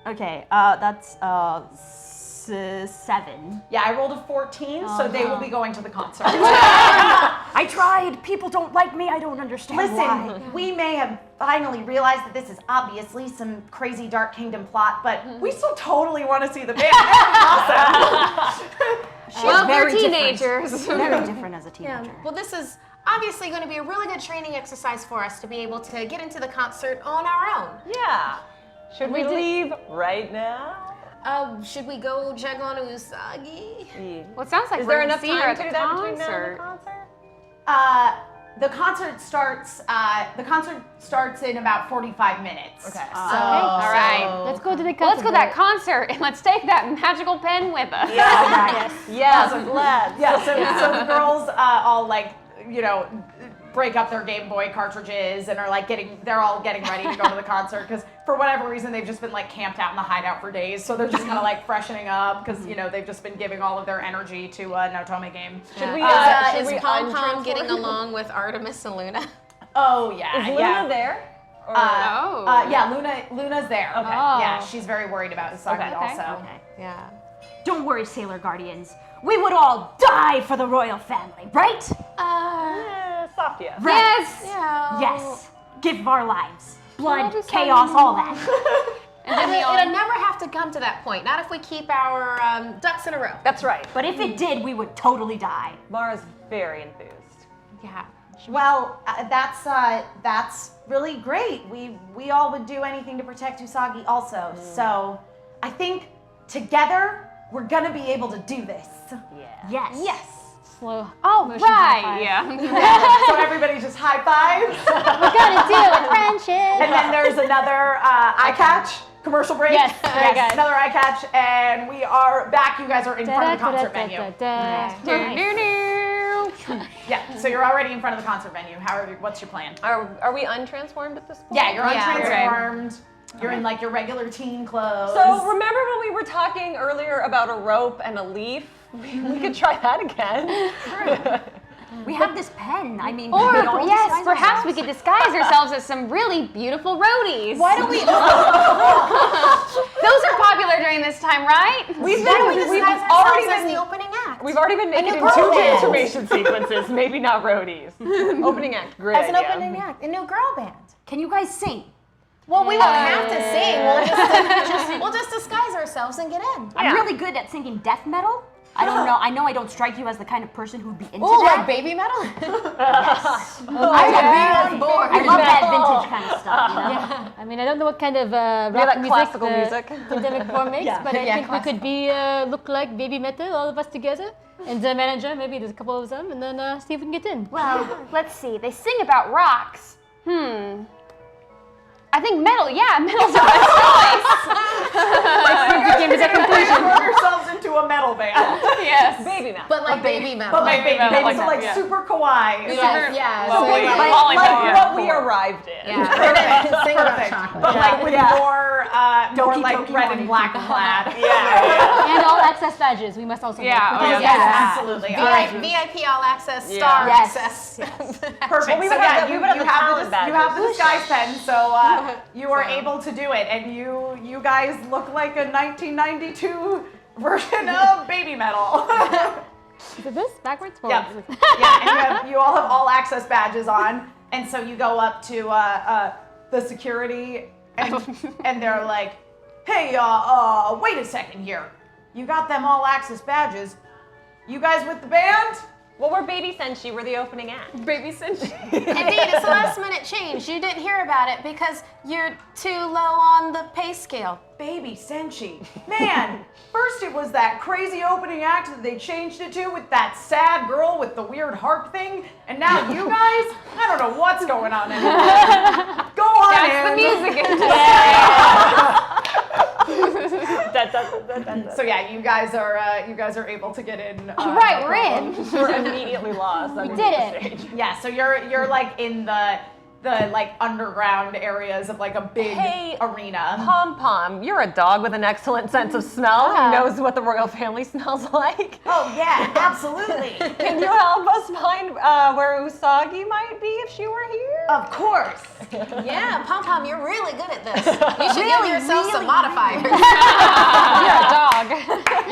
Okay, that's 7. Yeah, I rolled a 14, so they will be going to the concert. I tried. People don't like me. I don't understand why. Listen, we may have finally realized that this is obviously some crazy Dark Kingdom plot, but we still totally want to see the band. Awesome. Well, we're very different. teenagers. Very different as a teenager. Well, this is obviously going to be a really good training exercise for us to be able to get into the concert on our own. Yeah. Should we leave right now? Should we go check on Usagi? Well, it sounds like Is we're there gonna enough see her time at to the do that between now and concert. the concert? The concert starts. The concert starts in about 45 minutes. Okay. All right. Let's go to the concert. Well, let's go to that concert and let's take that magical pen with us. Yes. Yes, let's. Yeah. So the girls all like, you know, break up their Game Boy cartridges and are like they're all getting ready to go to the concert because for whatever reason they've just been like camped out in the hideout for days, so they're just kind of like freshening up because you know they've just been giving all of their energy to an Otome game. Should we? Is Should we Pom Pom untransport getting you? along with Artemis and Luna? Oh yeah, Is Luna yeah. there? Or Yeah, Luna's there. Okay. Yeah, she's very worried about Usagi Okay. also. Yeah. Don't worry, Sailor Guardians. We would all die for the royal family, right? Soft yes. Yes. Yeah. Yes. Give our lives. Blood, just chaos, all that. And then we It'll all. never have to come to that point. Not if we keep our ducks in a row. That's right. But if it did, we would totally die. Mara's very enthused. Yeah. Well, that's really great. We all would do anything to protect Usagi also. So I think together we're gonna be able to do this. Yeah. Yes. Yes. slow. Oh, motion high right. five. Yeah. So everybody just high fives. We're gonna do it, friendship. And then there's another eye catch, commercial break. Yes, very good. Another eye catch, and we are back. You guys are in front of the concert venue. Yeah, so you're already in front of the concert venue. What's your plan? Are we untransformed at this point? Yeah, you're Yeah. untransformed. You're in like your regular teen clothes. So remember when we were talking earlier about a rope and a leaf? We could try that again. We have this pen. I mean, Or, we don't yes, disguise perhaps we ourselves. could disguise ourselves as some really beautiful roadies. Why don't we? Those are popular during this time, right? We've Disguise already ourselves as been the opening act. We've already been making girl two band. transformation sequences, maybe not roadies. Opening act, great As an idea. opening act, a new girl band. Can you guys sing? Well, we won't have to sing. We'll just disguise ourselves and get in. I'm really good at singing death metal. I don't know. I know I don't strike you as the kind of person who'd be into Oh, that. like baby metal? Yes. I would be on board. I love that vintage kind of stuff. You know? I mean, I don't know what kind of rock like music classical the music. pandemic form makes, but I Yeah, think we could be look like baby metal, all of us together, and the manager, maybe there's a couple of them, and then see if we can get in. Well, let's see. They sing about rocks. I think metal, metal's the best choice. We came to that conclusion. Turn yourselves into a metal band. Yes. Baby metal. But like baby metal. But like baby metal, metal, so like yeah. super kawaii. Yeah. So Like like what we arrived in. Yeah. Sing about Perfect. chocolate. But like with more like Doki red Doki and black clad. Yeah. And all access badges, we must also Yeah, make. oh, Because Yes, that's- absolutely. All right. VIP all access, Yeah. star Yes. access. Perfect. Well, we so would have yeah, the- you we would have you the have talent you have the badges. disguise pen, so you are able to do it, and you guys look like a 1992 version of baby metal. Is it this? Backwards? Yeah, Forwards? yeah, and you all have all access badges on, and so you go up to the security, and they're like, "Hey, wait a second here. You got them all access badges. You guys with the band?" Well, we're Baby Senshi. We're the opening act. Baby Senshi. Indeed, it's a last minute change. You didn't hear about it because you're too low on the pay scale. Baby Senshi. Man, first it was that crazy opening act that they changed it to with that sad girl with the weird harp thing, and now you guys, I don't know what's going on anymore. Go on That's in. the music industry. So yeah, you guys are able to get in. All right, we're in. We're immediately lost. We did it. Yeah, so you're like in the like underground areas of like a big Hey, arena. Pom Pom, you're a dog with an excellent sense of smell. He knows what the royal family smells like. Oh yeah, absolutely. Can you help us find where Usagi might be if she were here? Of course. Yeah, Pom Pom, you're really good at this. You should give yourself some modifiers. You're a dog.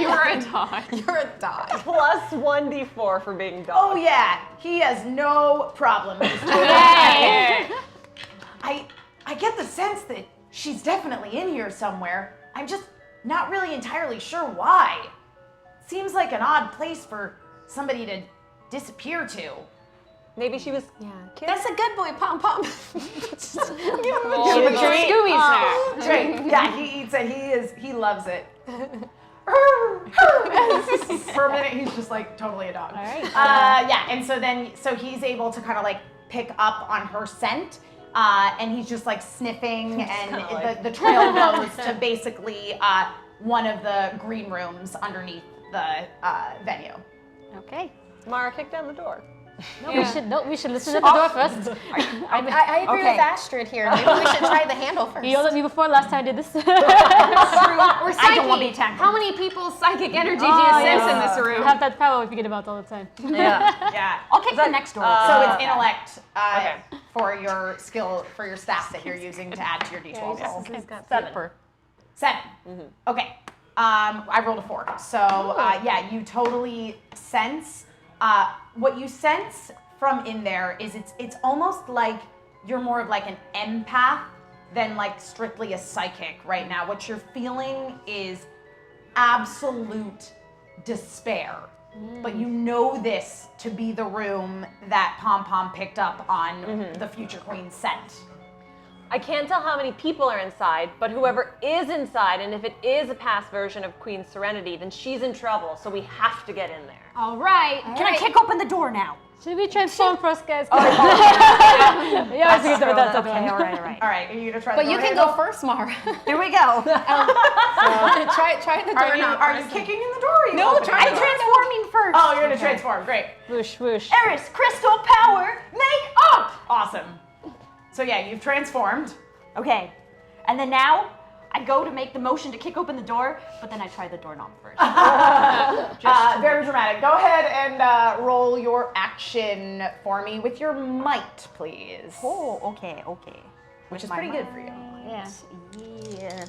You are a dog. You're a dog. Plus 1d4 for being dog. Oh yeah, he has no problem. He's totally I get the sense that she's definitely in here somewhere. I'm just not really entirely sure why. Seems like an odd place for somebody to disappear to. Maybe she was. Yeah. That's a good boy, Pom Pom. Scooby snack. That's right. Yeah, he eats it. He loves it. For a minute, he's just like totally a dog. All right. Yeah, and so he's able to kind of like pick up on her scent, and he's just like sniffing, and the trail goes to basically one of the green rooms underneath the venue. Okay. Mara, kick down the door. No, we should listen at the door first. I agree with Astrid here. Maybe we should try the handle first. You yelled at me before last time I did this. Or I psychic. don't want to be attacked. How many people's psychic energy do you sense in this I room? have that power we forget about all the time. Yeah. I'll kick the next door. So it's intellect Okay. for your skill, for your stats that you're using to add to your d12 roll. Seven. 7. Okay. I rolled a 4. So yeah, you totally sense. What you sense from in there is it's almost like you're more of like an empath than like strictly a psychic right now. What you're feeling is absolute despair. But you know this to be the room that Pom Pom picked up on the Future Queen's scent. I can't tell how many people are inside, but whoever is inside, and if it is a past version of Queen Serenity, then she's in trouble, so we have to get in there. All right. Can I kick open the door now? Should we transform first, guys? Oh, Yeah, I was that's okay, all right. All right, are you gonna try? But the you door can handle? go first, Mara. Here we go. try the door knob. Are you kicking in the door? Or are you No, opening try the I'm door? transforming first. Oh, you're gonna transform. Great. Whoosh, whoosh. Eris, crystal power, make up. Awesome. So yeah, you've transformed. Okay, and then now I go to make the motion to kick open the door, but then I try the doorknob first. Very dramatic. Go ahead and roll your action for me with your might, please. Oh, okay. Which is pretty good for you. Yeah. Yeah.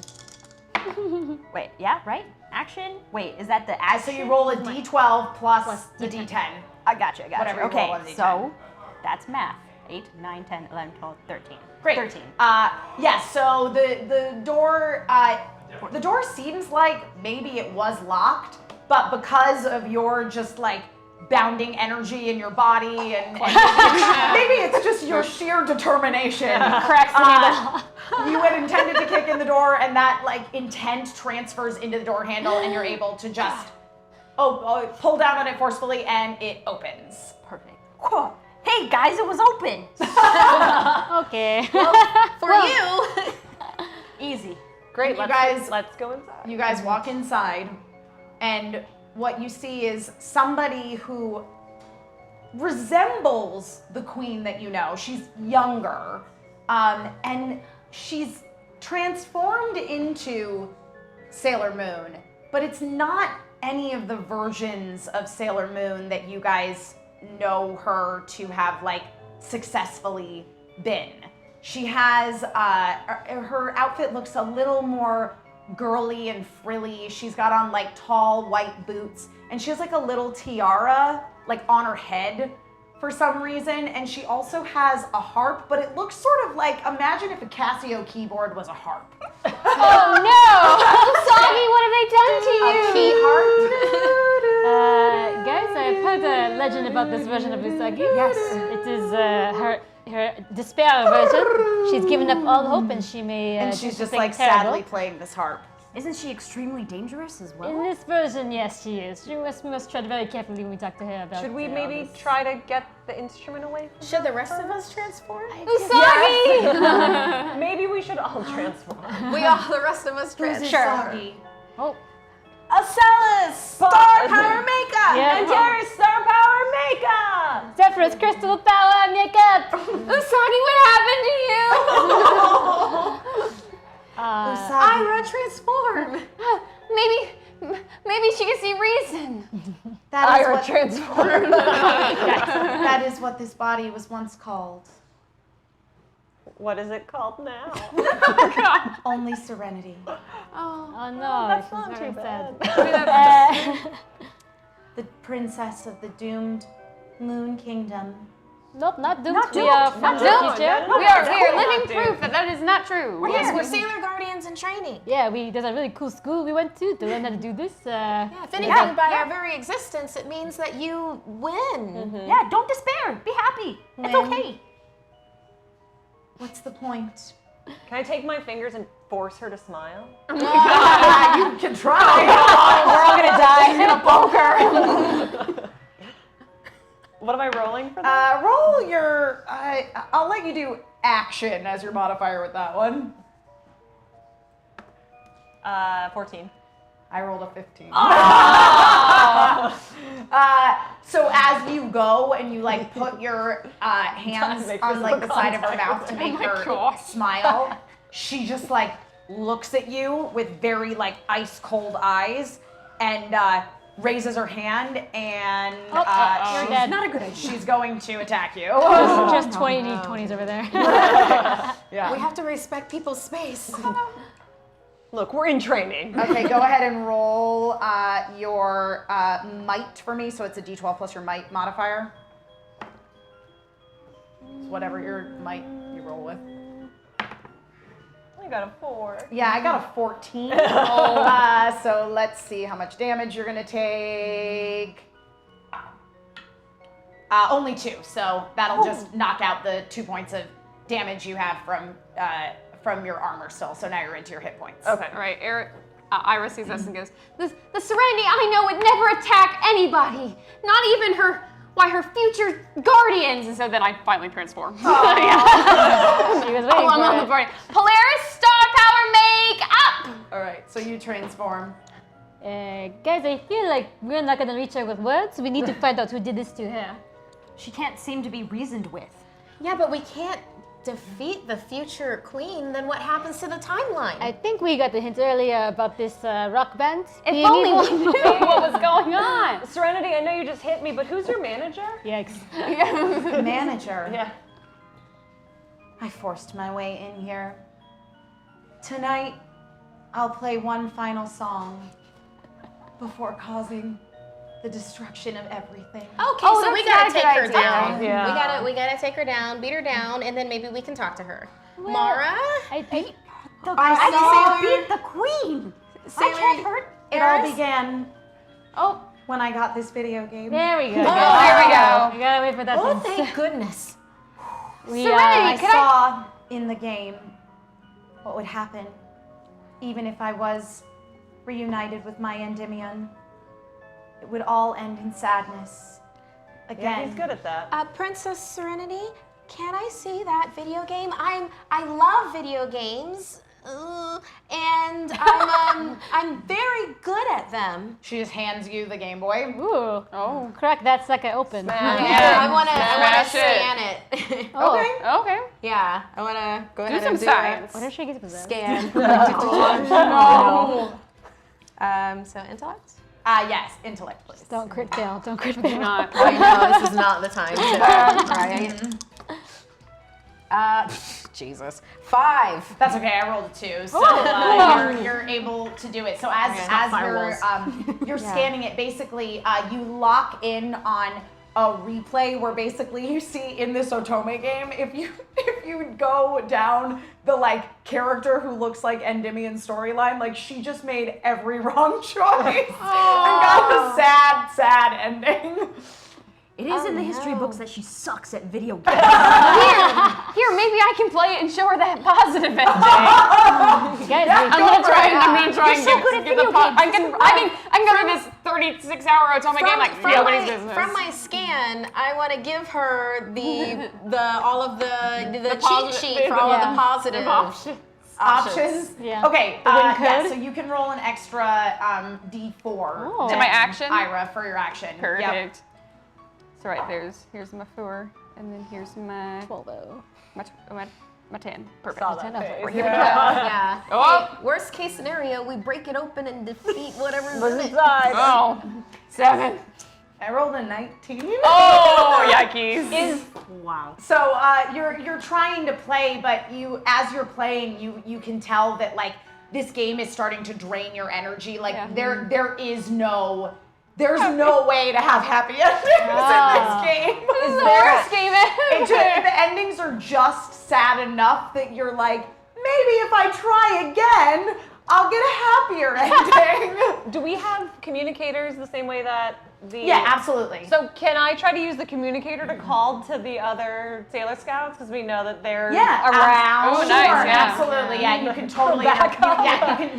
Wait, yeah, right? Action? Wait, is that the So action? you roll a d12 plus the d10. I gotcha. Whatever you Okay, roll on the so that's math. 8, 9, 10, 11, 12, 13. Great. 13. Yes. So the door seems like maybe it was locked, but because of your just like bounding energy in your body and maybe it's just your sheer determination. Cracks the handle. You had intended to kick in the door, and that like intent transfers into the door handle, and you're able to just pull down on it forcefully, and it opens. Perfect. Cool. Hey guys, it was open. Okay. For you. Easy. Great, You guys- let's go inside. You guys walk inside, and what you see is somebody who resembles the queen that you know. She's younger, and she's transformed into Sailor Moon, but it's not any of the versions of Sailor Moon that you guys know her to have like successfully been. She has her outfit looks a little more girly and frilly. She's got on like tall white boots, and she has like a little tiara like on her head for some reason, and she also has a harp, but it looks sort of like, imagine if a Casio keyboard was a harp. Oh no! Soggy, what have they done to you? A key heart. Guys, I've heard a legend about this version of Usagi. Yes. It is her despair version. She's given up all hope, and she may. And do she's just something like terrible. sadly playing this harp. Isn't she extremely dangerous as In well? this version, yes, she is. We must tread very carefully when we talk to her about. Should we all maybe this. try to get the instrument away from Should the rest of us transform? Usagi! Maybe we should all transform. The rest of us transform. Oh, Acellus! Star Power Makeup! yeah. And Terry's Star Power Makeup! Zephyrus crystal power makeup. Usagi, what happened to you? Ira, transform. Maybe she can see reason. That is what transformed. that is what this body was once called. What is it called now? Only Serenity. Oh no, That's this is not very too sad. bad. The princess of the doomed Moon Kingdom. Nope, not doomed. Not We are doomed. from the Not future. doomed. We are Definitely living not doomed. proof that is not true. Yes, we're Sailor Guardians in training. Yeah, there's a really cool school we went to learn how to do this. If anything, by our very existence, it means that you win. Yeah, don't despair. Be happy. It's okay. What's the point? Can I take my fingers and force her to smile? You can try. We're all gonna die. You're gonna poke her. What am I rolling for that? Roll your. I'll let you do action as your modifier with that one. 14. I rolled a 15. So as you go and you like put your hands make on like the physical side of her contact. mouth to make her smile, she just like looks at you with very like ice cold eyes and raises her hand and you're dead. not a good idea. She's going to attack you. Just 20 d20s over there. Yeah. We have to respect people's space. Look, we're in training. Okay, go ahead and roll your might for me. So it's a d12 plus your might modifier. It's whatever your might you roll with. I got a 4. Yeah, I got a 14. So let's see how much damage you're gonna take. Only 2, so that'll just knock out the 2 points of damage you have from your armor still. So now you're into your hit points. Okay. All right, Ira sees us and goes, the Serenity I know would never attack anybody, not even her future guardians. And so then I finally transform. She was waiting I'm on for the it. party. Polaris star power make up. All right, so you transform. Guys, I feel like we're not gonna reach her with words. We need to find out who did this to her. She can't seem to be reasoned with. Yeah, but we can't defeat the future queen. Then what happens to the timeline? I think we got the hint earlier about this rock band. If being only evil. we knew what was going on. Serenity, I know you just hit me, but who's your manager? Yikes. Manager. Yeah. I forced my way in here. Tonight, I'll play one final song before causing the destruction of everything. Okay, Oh, so we that's gotta not a take good her idea. down. Yeah. We gotta take her down, beat her down, and then maybe we can talk to her. Mara? I I saw can't beat the queen. I Sailor- can't hurt It all Eris? began Oh, when I got this video game. There we go. here we go. We gotta wait for that Oh, one. thank goodness. We, I Serenity, saw in the game what would happen even if I was reunited with my Endymion. It would all end in sadness. Yeah, Again. he's good at that. Princess Serenity, can I see that video game? I love video games, and I'm very good at them. She just hands you the Game Boy. Ooh. Oh. Crack that sucker open. Yeah, I wanna Smash it. scan it. Oh. Okay. Yeah, I wanna go Do ahead some and science. What if she gets possessed? Scan. No. So intellect. Yes, intellect, please. Don't crit fail. Don't crit fail. Not. I know this is not the time to right? Jesus. 5. That's okay. I rolled a 2, so you're able to do it. So as you're scanning it, basically you lock in on a replay where basically you see in this Otome game, if you go down the character who looks like Endymion's storyline, she just made every wrong choice and got a sad ending. It is in the history books that she sucks at video games. Here, maybe I can play it and show her that positive ending. Guys, I'm gonna try and so good at give the video I games. can go through this 36-hour Otome game like nobody's business. From my scan, I want to give her the all of the cheat positive- sheet for all of the positive Options. Yeah. Okay. The win Yeah, code? so you can roll an extra D4. Oh. To my action? Ira, for your action. Perfect. Yep. So here's my 4, and then here's my 12-0. my 10. Perfect. Saw that 10 face. over. Here we go. Yeah. Oh. Hey, worst case scenario, we break it open and defeat whatever's in it. Oh. 7. I rolled a 19. Oh, yikes. Wow. So you're trying to play, but as you're playing, you can tell that this game is starting to drain your energy. There's no way to have happy endings in this game. This is the worst game ever. The endings are just sad enough that you're like, maybe if I try again, I'll get a happier ending. Do we have communicators the same way that the... Yeah, absolutely. So can I try to use the communicator to call to the other Sailor Scouts? Because we know that they're around. Sure, nice, yeah. absolutely. Yeah, you can totally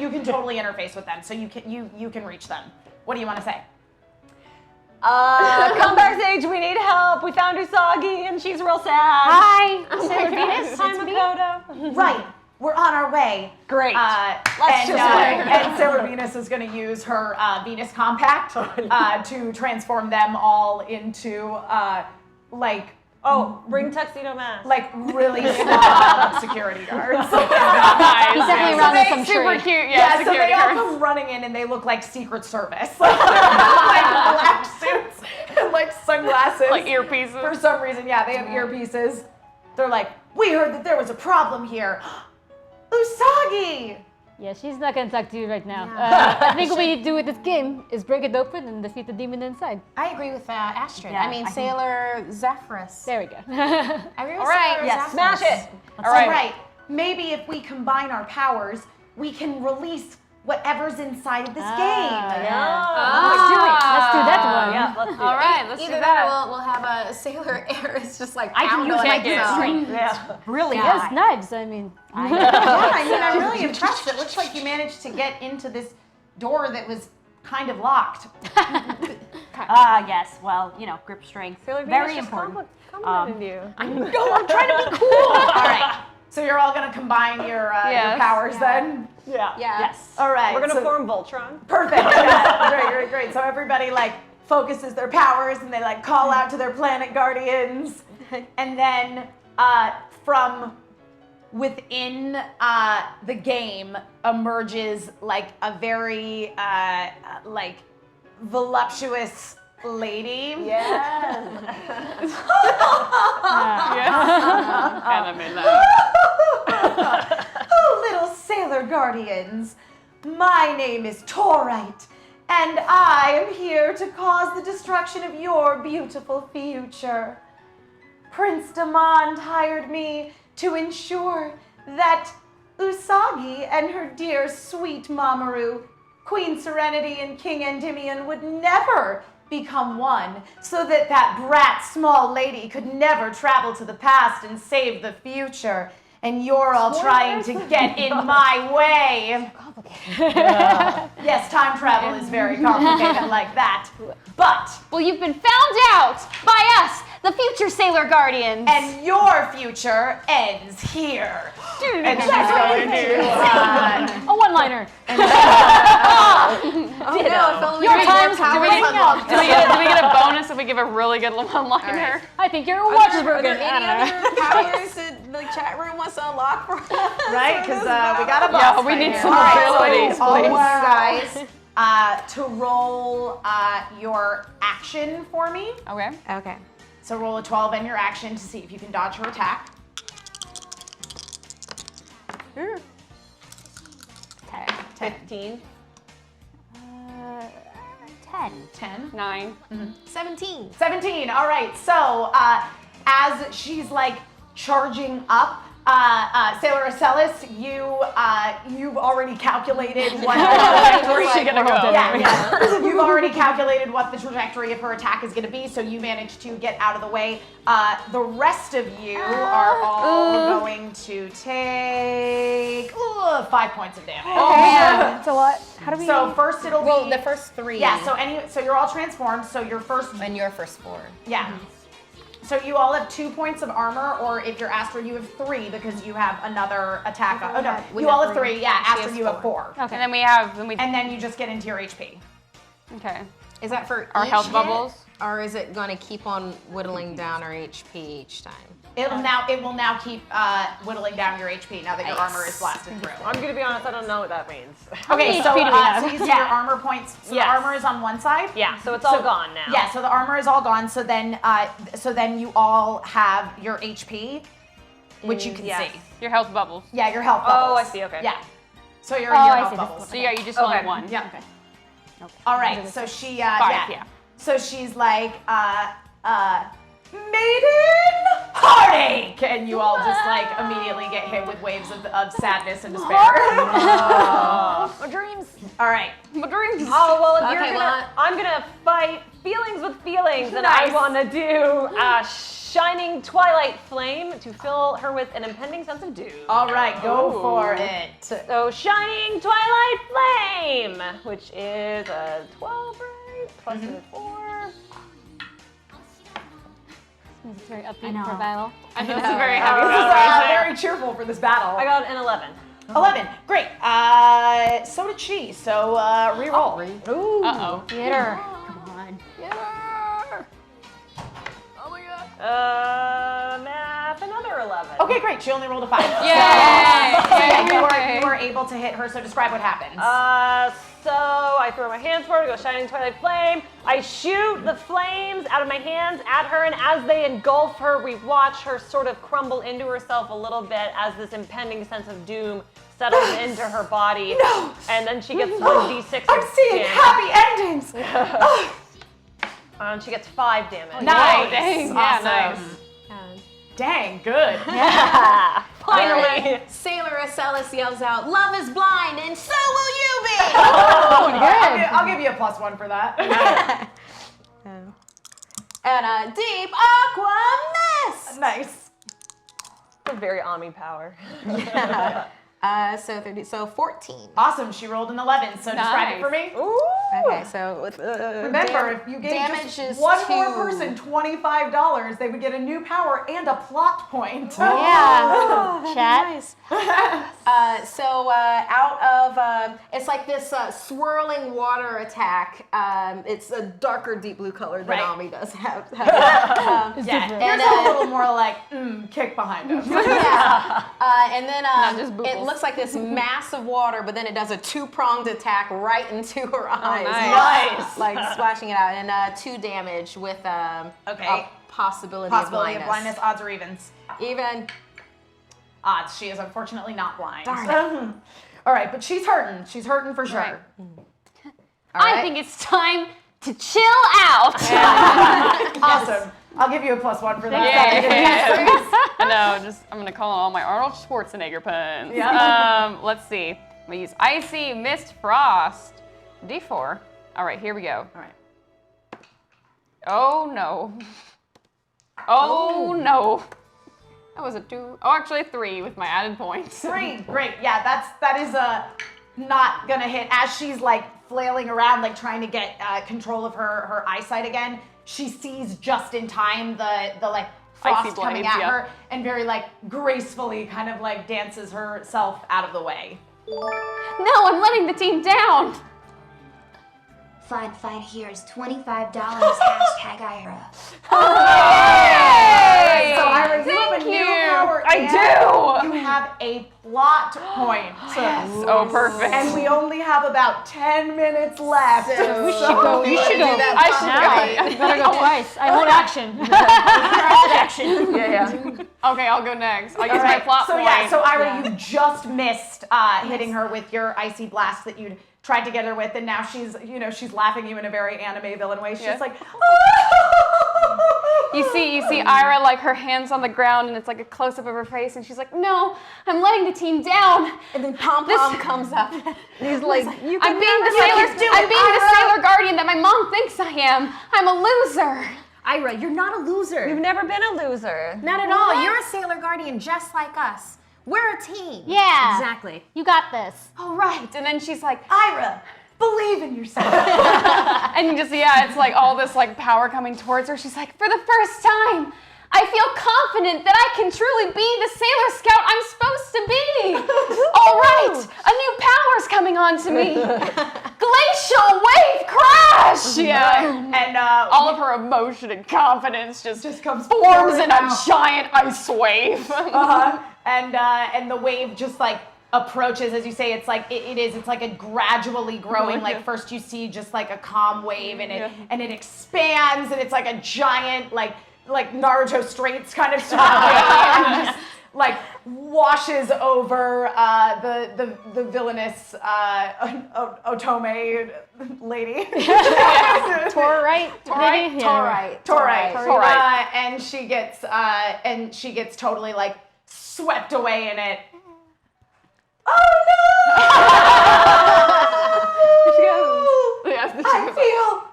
you can totally interface with them. So you can reach them. What do you want to say? Come backstage, we need help. We found Usagi and she's real sad. Hi, Sailor Venus. Hi, Makoto. Right. We're on our way. Great. Let's just wait. And Sailor Venus is going to use her Venus Compact to transform them all into Bring tuxedo mask. really small security guards. He's definitely around with some Super tree. cute. Yeah, so security they all guards. come running in and they look like Secret Service. Black suits and sunglasses. Earpieces. For some reason, yeah, they have earpieces. They're like, we heard that there was a problem here. Usagi! Yeah, she's not gonna talk to you right now. I think what we need to do with this game is break it open and defeat the demon inside. I agree with Astrid. Yeah, I mean, I think- Sailor Zephyrus. There we go. I agree with All right, Sailor yes, Zephyrus. Smash it. All right. All right, maybe if we combine our powers, we can release whatever's inside of this game. Let's do it. Let's do that one. Yeah, let's do All it. right, let's do Either that. that or we'll have a Sailor Aris just like I can pound use on my it, grip so- strength. Yeah. Really Yes, high. knives. I mean, Yeah, I mean, I'm really impressed. It looks like you managed to get into this door that was kind of locked. Yes. Well, grip strength. Sailor Very Venus just important. complimented you. No, I'm trying to be cool. All right. So you're all gonna combine your Yes. powers then? Yeah. Yes. All right. We're gonna so- form Voltron. Perfect. Yeah. Great. So everybody focuses their powers and they call out to their planet guardians, and then from within the game emerges a very voluptuous lady. Yes. Anime that. Oh, little sailor guardians. My name is Torite, and I am here to cause the destruction of your beautiful future. Prince Damond hired me to ensure that Usagi and her dear sweet Mamoru, Queen Serenity and King Endymion, would never become one, so that brat small lady could never travel to the past and save the future. And you're all trying to get in my way. Yes, time travel is very complicated like that. But, Well, you've been found out by us, the future Sailor Guardians. and your future ends here. And she's going to, a one-liner. Oh no, I felt like Your we had time's more powers doing unlocked. Do we get a bonus if we give a really good one-liner? I think your watch is Are there broken. I any don't know. other powers that the chat room wants to unlock for us? right? Because we got a boss. Yeah, we right need here. some All right, abilities, so all of you please. guys to roll your action for me. Okay. Okay. So roll a 12 and your action to see if you can dodge her attack. 15. 10. 9. 17. 17. All right. So as she's charging up, Sailor Acellus, you've already calculated what the trajectory. Where's she gonna go? Yeah. You've already calculated what the trajectory of her attack is going to be, so you managed to get out of the way. The rest of you are all going to take 5 points of damage. That's a lot. How do we? So first it'll Well, be the first 3. yeah. So you're all transformed. So your first And your first 4. yeah. So you all have 2 points of armor, or if you're Astra, you have 3 because you have another attack. Oh no, We you all have have 3. Yeah, She Astra, has you have 4. Okay. And then we have, And then you just get into your HP. okay. Is that for Our each health hit, bubbles? Or is it going to keep on whittling down our HP each time? It will now keep whittling down your HP now that your armor is blasted through. I'm gonna be honest, I don't know what that means. Okay, many so, HP do we have? so you see your armor points. So Yes. the armor is on one side. Yeah, so it's all gone now. Yeah, so the armor is all gone. So then you all have your HP, which you can Yes. see. Your health bubbles. Yeah, your health bubbles. Oh, I see, okay. Yeah. So your I health see. bubbles. So yeah, you just Okay. only one. Yeah. All right. So she 5, yeah. So she's like maiden heartache, and you all just immediately get hit with waves of sadness and despair. My dreams. All right. My dreams. Oh well, if Okay, you're well, gonna, I'm gonna fight feelings with feelings, and Nice. I want to do a shining twilight flame to fill her with an impending sense of doom. All right. Go for it. So shining twilight flame, which is a 12, right? Plus a 4. It's very upbeat for battle. I know. This is very heavy. This is battle, isn't it? very cheerful for this battle. I got an 11. 11. Great. So did she. So re-roll. Ooh. Uh-oh. Get her. Math, another 11. Okay, great. She only rolled a 5. Yay! You were able to hit her. So describe what happens. So I throw my hands forward, go shining twilight flame. I shoot the flames out of my hands at her, and as they engulf her, we watch her sort of crumble into herself a little bit as this impending sense of doom settles into her body. No! And then she gets 1d6 I'm of seeing damage. happy endings. And she gets 5 damage. Nice. dang. Awesome. Yeah, nice. Dang, good. Yeah. Finally. Sailor Acellus yells out, "Love is blind, and so will you be!" I'll give you a +1 for that. And a deep aqua mist. Nice. A very Ami power. So 30, so 14. Awesome. She rolled an 11. So describe it for me. Okay, so with Remember, if you gave damage just is one more 2. person $25, they would get a new power and a plot point. Yeah. Chat. So out of it's like this swirling water attack. It's a darker deep blue color than Right. Ami does have. Yeah. different. Here's a little more like kick behind us. Yeah. And then just it boogles. looks like this mass of water, but then it does a 2-pronged attack right into her eyes. Nice. Like splashing it out. And 2 damage with Okay. a possibility Possibility of of blindness, odds or evens? Even. Odds. She is unfortunately not blind. Darn All right, but she's hurting. She's hurting for sure. Right. I think it's time to chill out. Awesome. I'll give you a +1 for that. I know, I'm gonna call all my Arnold Schwarzenegger puns. Yeah. Let's see. I'm gonna use Icy, Mist, Frost, D4. All right, here we go. All right. Oh no. Oh no. That was a 2. Oh, actually a 3 with my added points. 3. Great. Yeah, that is not gonna hit. As she's like flailing around, like trying to get control of her eyesight again, she sees just in time the like frost Icy coming blades, at yeah. her, and very like gracefully kind of like dances herself out of the way. No, I'm letting the team down. Fine, here's $25, #Ira. Hey! So Ira, you have a Thank new you. power. I and do. You have a plot point. Oh, perfect. And we only have about 10 minutes left. You should go. You should go. I should Now. You better go twice. I hold action. Action. Okay, I'll go next. I'll use All my right. plot So point. yeah, so Ira, you just missed hitting her with your icy blast that you'd tried to get her with, and now she's laughing at you in a very anime villain way. She's Yeah. like, You see Ira, like her hands on the ground, and it's like a close up of her face, and she's like, "No, I'm letting the team down." And then Pom Pom comes up. He's like, I'm being the sailor guardian that my mom thinks I am. I'm a loser. Ira, you're not a loser. You've never been a loser. Not at all. You're a sailor guardian just like us. We're a team. Yeah. Exactly. You got this. "All right," and then she's like, Ira, believe in yourself. and you just it's like all this like power coming towards her. She's like, "For the first time, I feel confident that I can truly be the Sailor Scout I'm supposed to be. All right, a new power's coming on to me. Glacial wave crash." And All of her emotion and confidence just comes forms pouring in a out. giant ice wave. And the wave just like approaches, as you say, it's like it's like a gradually growing, like first you see just like a calm wave and it expands and it's like a giant like Naruto Straits kind of stuff and just like washes over the villainous Otome lady. Torite. Torite. And she gets totally like swept away in it. Oh no! I feel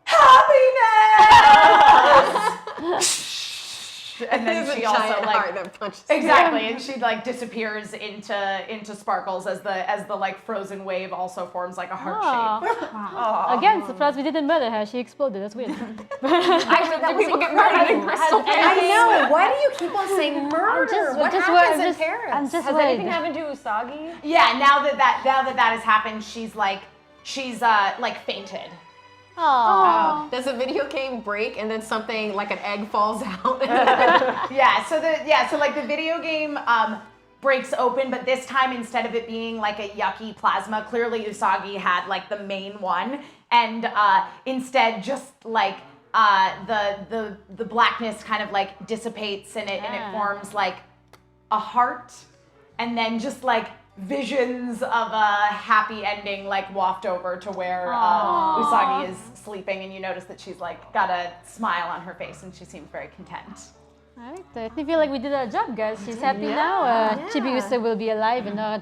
happiness. And then she also like that punches. exactly, and she like disappears into sparkles as the like frozen wave also forms like a heart shape. Again, surprised we didn't murder her. She exploded. That's weird. People get murdered in Crystal I know. Why do you keep on saying murder? What happens in Paris? I'm just Has worried. anything happened to Usagi? Yeah, now that has happened, she's like fainted. Aww. Does the video game break and then something like an egg falls out? So the video game breaks open, but this time instead of it being like a yucky plasma, clearly Usagi had like the main one, and instead just like the blackness kind of like dissipates and it forms like a heart, and then just like visions of a happy ending like waft over to where Usagi is sleeping, and you notice that she's like got a smile on her face and she seems very content. Alright, I feel like we did our job, guys. She's happy now. Chibiusa will be alive in our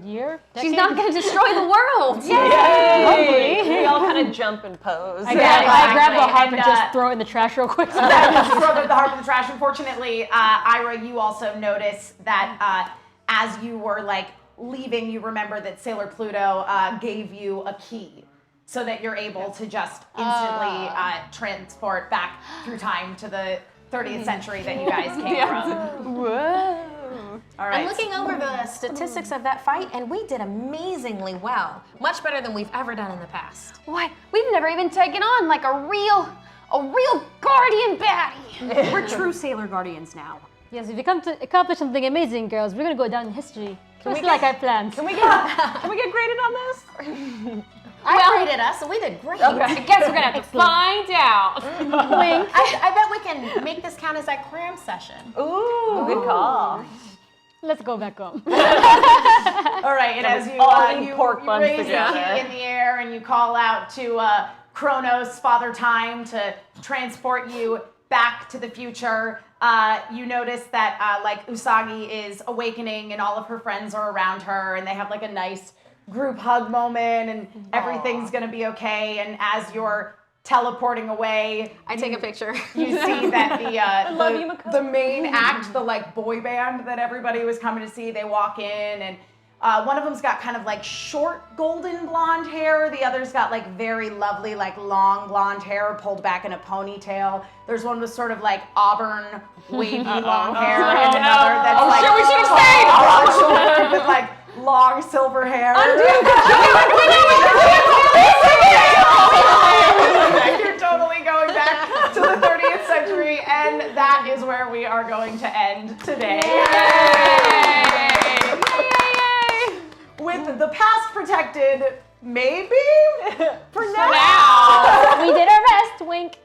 year. She's not going to destroy the world. Yay! We all kind of jump and pose. I grab the harp and just throw it in the trash real quick. Just throw the harp in the trash. Unfortunately, Ira, you also notice that as you were like leaving, you remember that Sailor Pluto gave you a key so that you're able to just instantly transport back through time to the 30th century that you guys came from. Whoa. All right. I'm looking over the statistics of that fight, and we did amazingly well. Much better than we've ever done in the past. What? We've never even taken on like a real guardian baddie. We're true Sailor Guardians now. Yes, if you come to accomplish something amazing, girls, we're gonna go down in history. Just like I planned. Can we get graded on this? I rated us, so we did great. Okay. I guess we're gonna have to find out. Wink. I bet we can make this count as that cram session. Ooh, good call. Let's go back home. All right, and as you eat pork buns raise the together. key in the air and you call out to Kronos, Father Time, to transport you back to the future, you notice that like Usagi is awakening and all of her friends are around her and they have like a nice group hug moment and everything's gonna be okay. And as you're teleporting away, I take a picture. you see that love you, Mako. the main act, the like boy band that everybody was coming to see, they walk in and one of them's got kind of like short golden blonde hair. The other's got like very lovely like long blonde hair pulled back in a ponytail. There's one with sort of like auburn wavy long hair and another that's like Sure, we should have stayed. broad shouldered with like long silver hair. You're totally going back to the 30th century, and that is where we are going to end today. With the past protected, maybe? For now. We did our best, wink.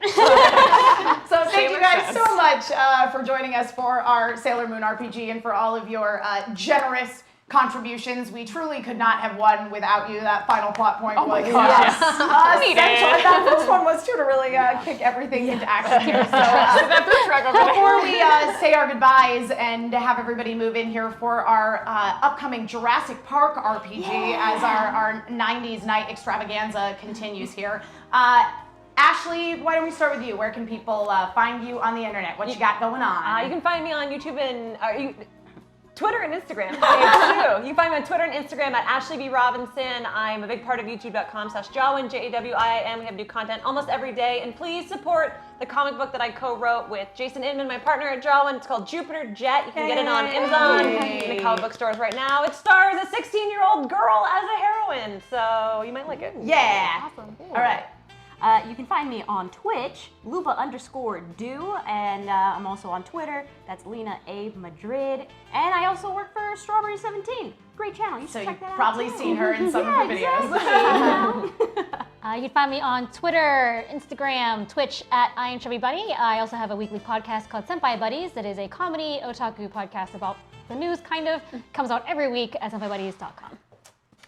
So thank you guys so much for joining us for our Sailor Moon RPG and for all of your generous contributions. We truly could not have won without you. That final plot point was essential. That first one was too, to really kick everything into action here. So before we say our goodbyes and have everybody move in here for our upcoming Jurassic Park RPG as our 90s night extravaganza continues here. Ashley, why don't we start with you? Where can people find you on the internet? What you got going on? You can find me on YouTube and Twitter and Instagram. You can find me on Twitter and Instagram at Ashley B. Robinson. I'm a big part of youtube.com/Jawin, Jawin. We have new content almost every day. And please support the comic book that I co-wrote with Jason Inman, my partner at Jawin. It's called Jupiter Jet. You can get it on Amazon and the comic book stores right now. It stars a 16-year-old girl as a heroine, so you might like it. Yeah. Awesome. All right. You can find me on Twitch, Luba_do, and I'm also on Twitter. That's Lena A. Madrid. And I also work for Strawberry 17. Great channel. You should check that out. You've probably seen her in some of her videos. You can find me on Twitter, Instagram, Twitch at I Am Chubby Bunny. I also have a weekly podcast called Senpai Buddies. That is a comedy otaku podcast about the news, kind of. Comes out every week at senpaibuddies.com.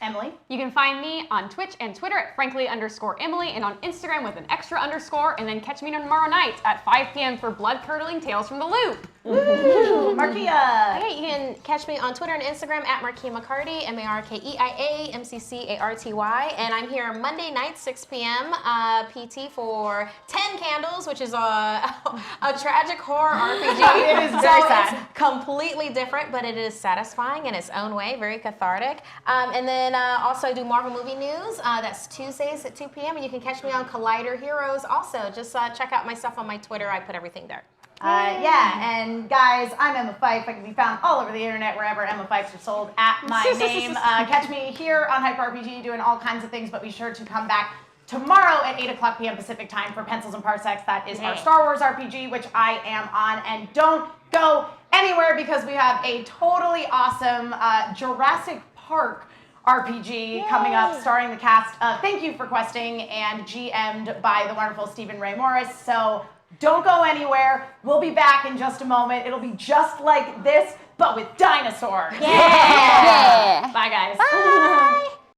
Emily? You can find me on Twitch and Twitter at frankly_Emily and on Instagram with an extra underscore, and then catch me tomorrow night at 5 p.m. for blood-curdling tales from the loop. Woo! Markia! Okay, you can catch me on Twitter and Instagram at Markia McCarty, MARKEIA MCCARTY, and I'm here Monday night, 6 p.m. PT for 10 Candles, which is a tragic horror RPG. It is very sad. It's completely different, but it is satisfying in its own way, very cathartic. And then also I do Marvel movie news. That's Tuesdays at 2 p.m. And you can catch me on Collider Heroes also. Just check out my stuff on my Twitter. I put everything there. And guys, I'm Emma Fife. I can be found all over the internet wherever Emma Fifes are sold at my name. Catch me here on Hyper RPG doing all kinds of things, but be sure to come back tomorrow at 8 o'clock p.m. Pacific time for Pencils and Parsecs. That is our Star Wars RPG, which I am on. And don't go anywhere because we have a totally awesome Jurassic Park RPG coming up, starring the cast of Thank You for Questing and GM'd by the wonderful Stephen Ray Morris. So don't go anywhere. We'll be back in just a moment. It'll be just like this, but with dinosaurs. Yeah. Bye, guys. Bye.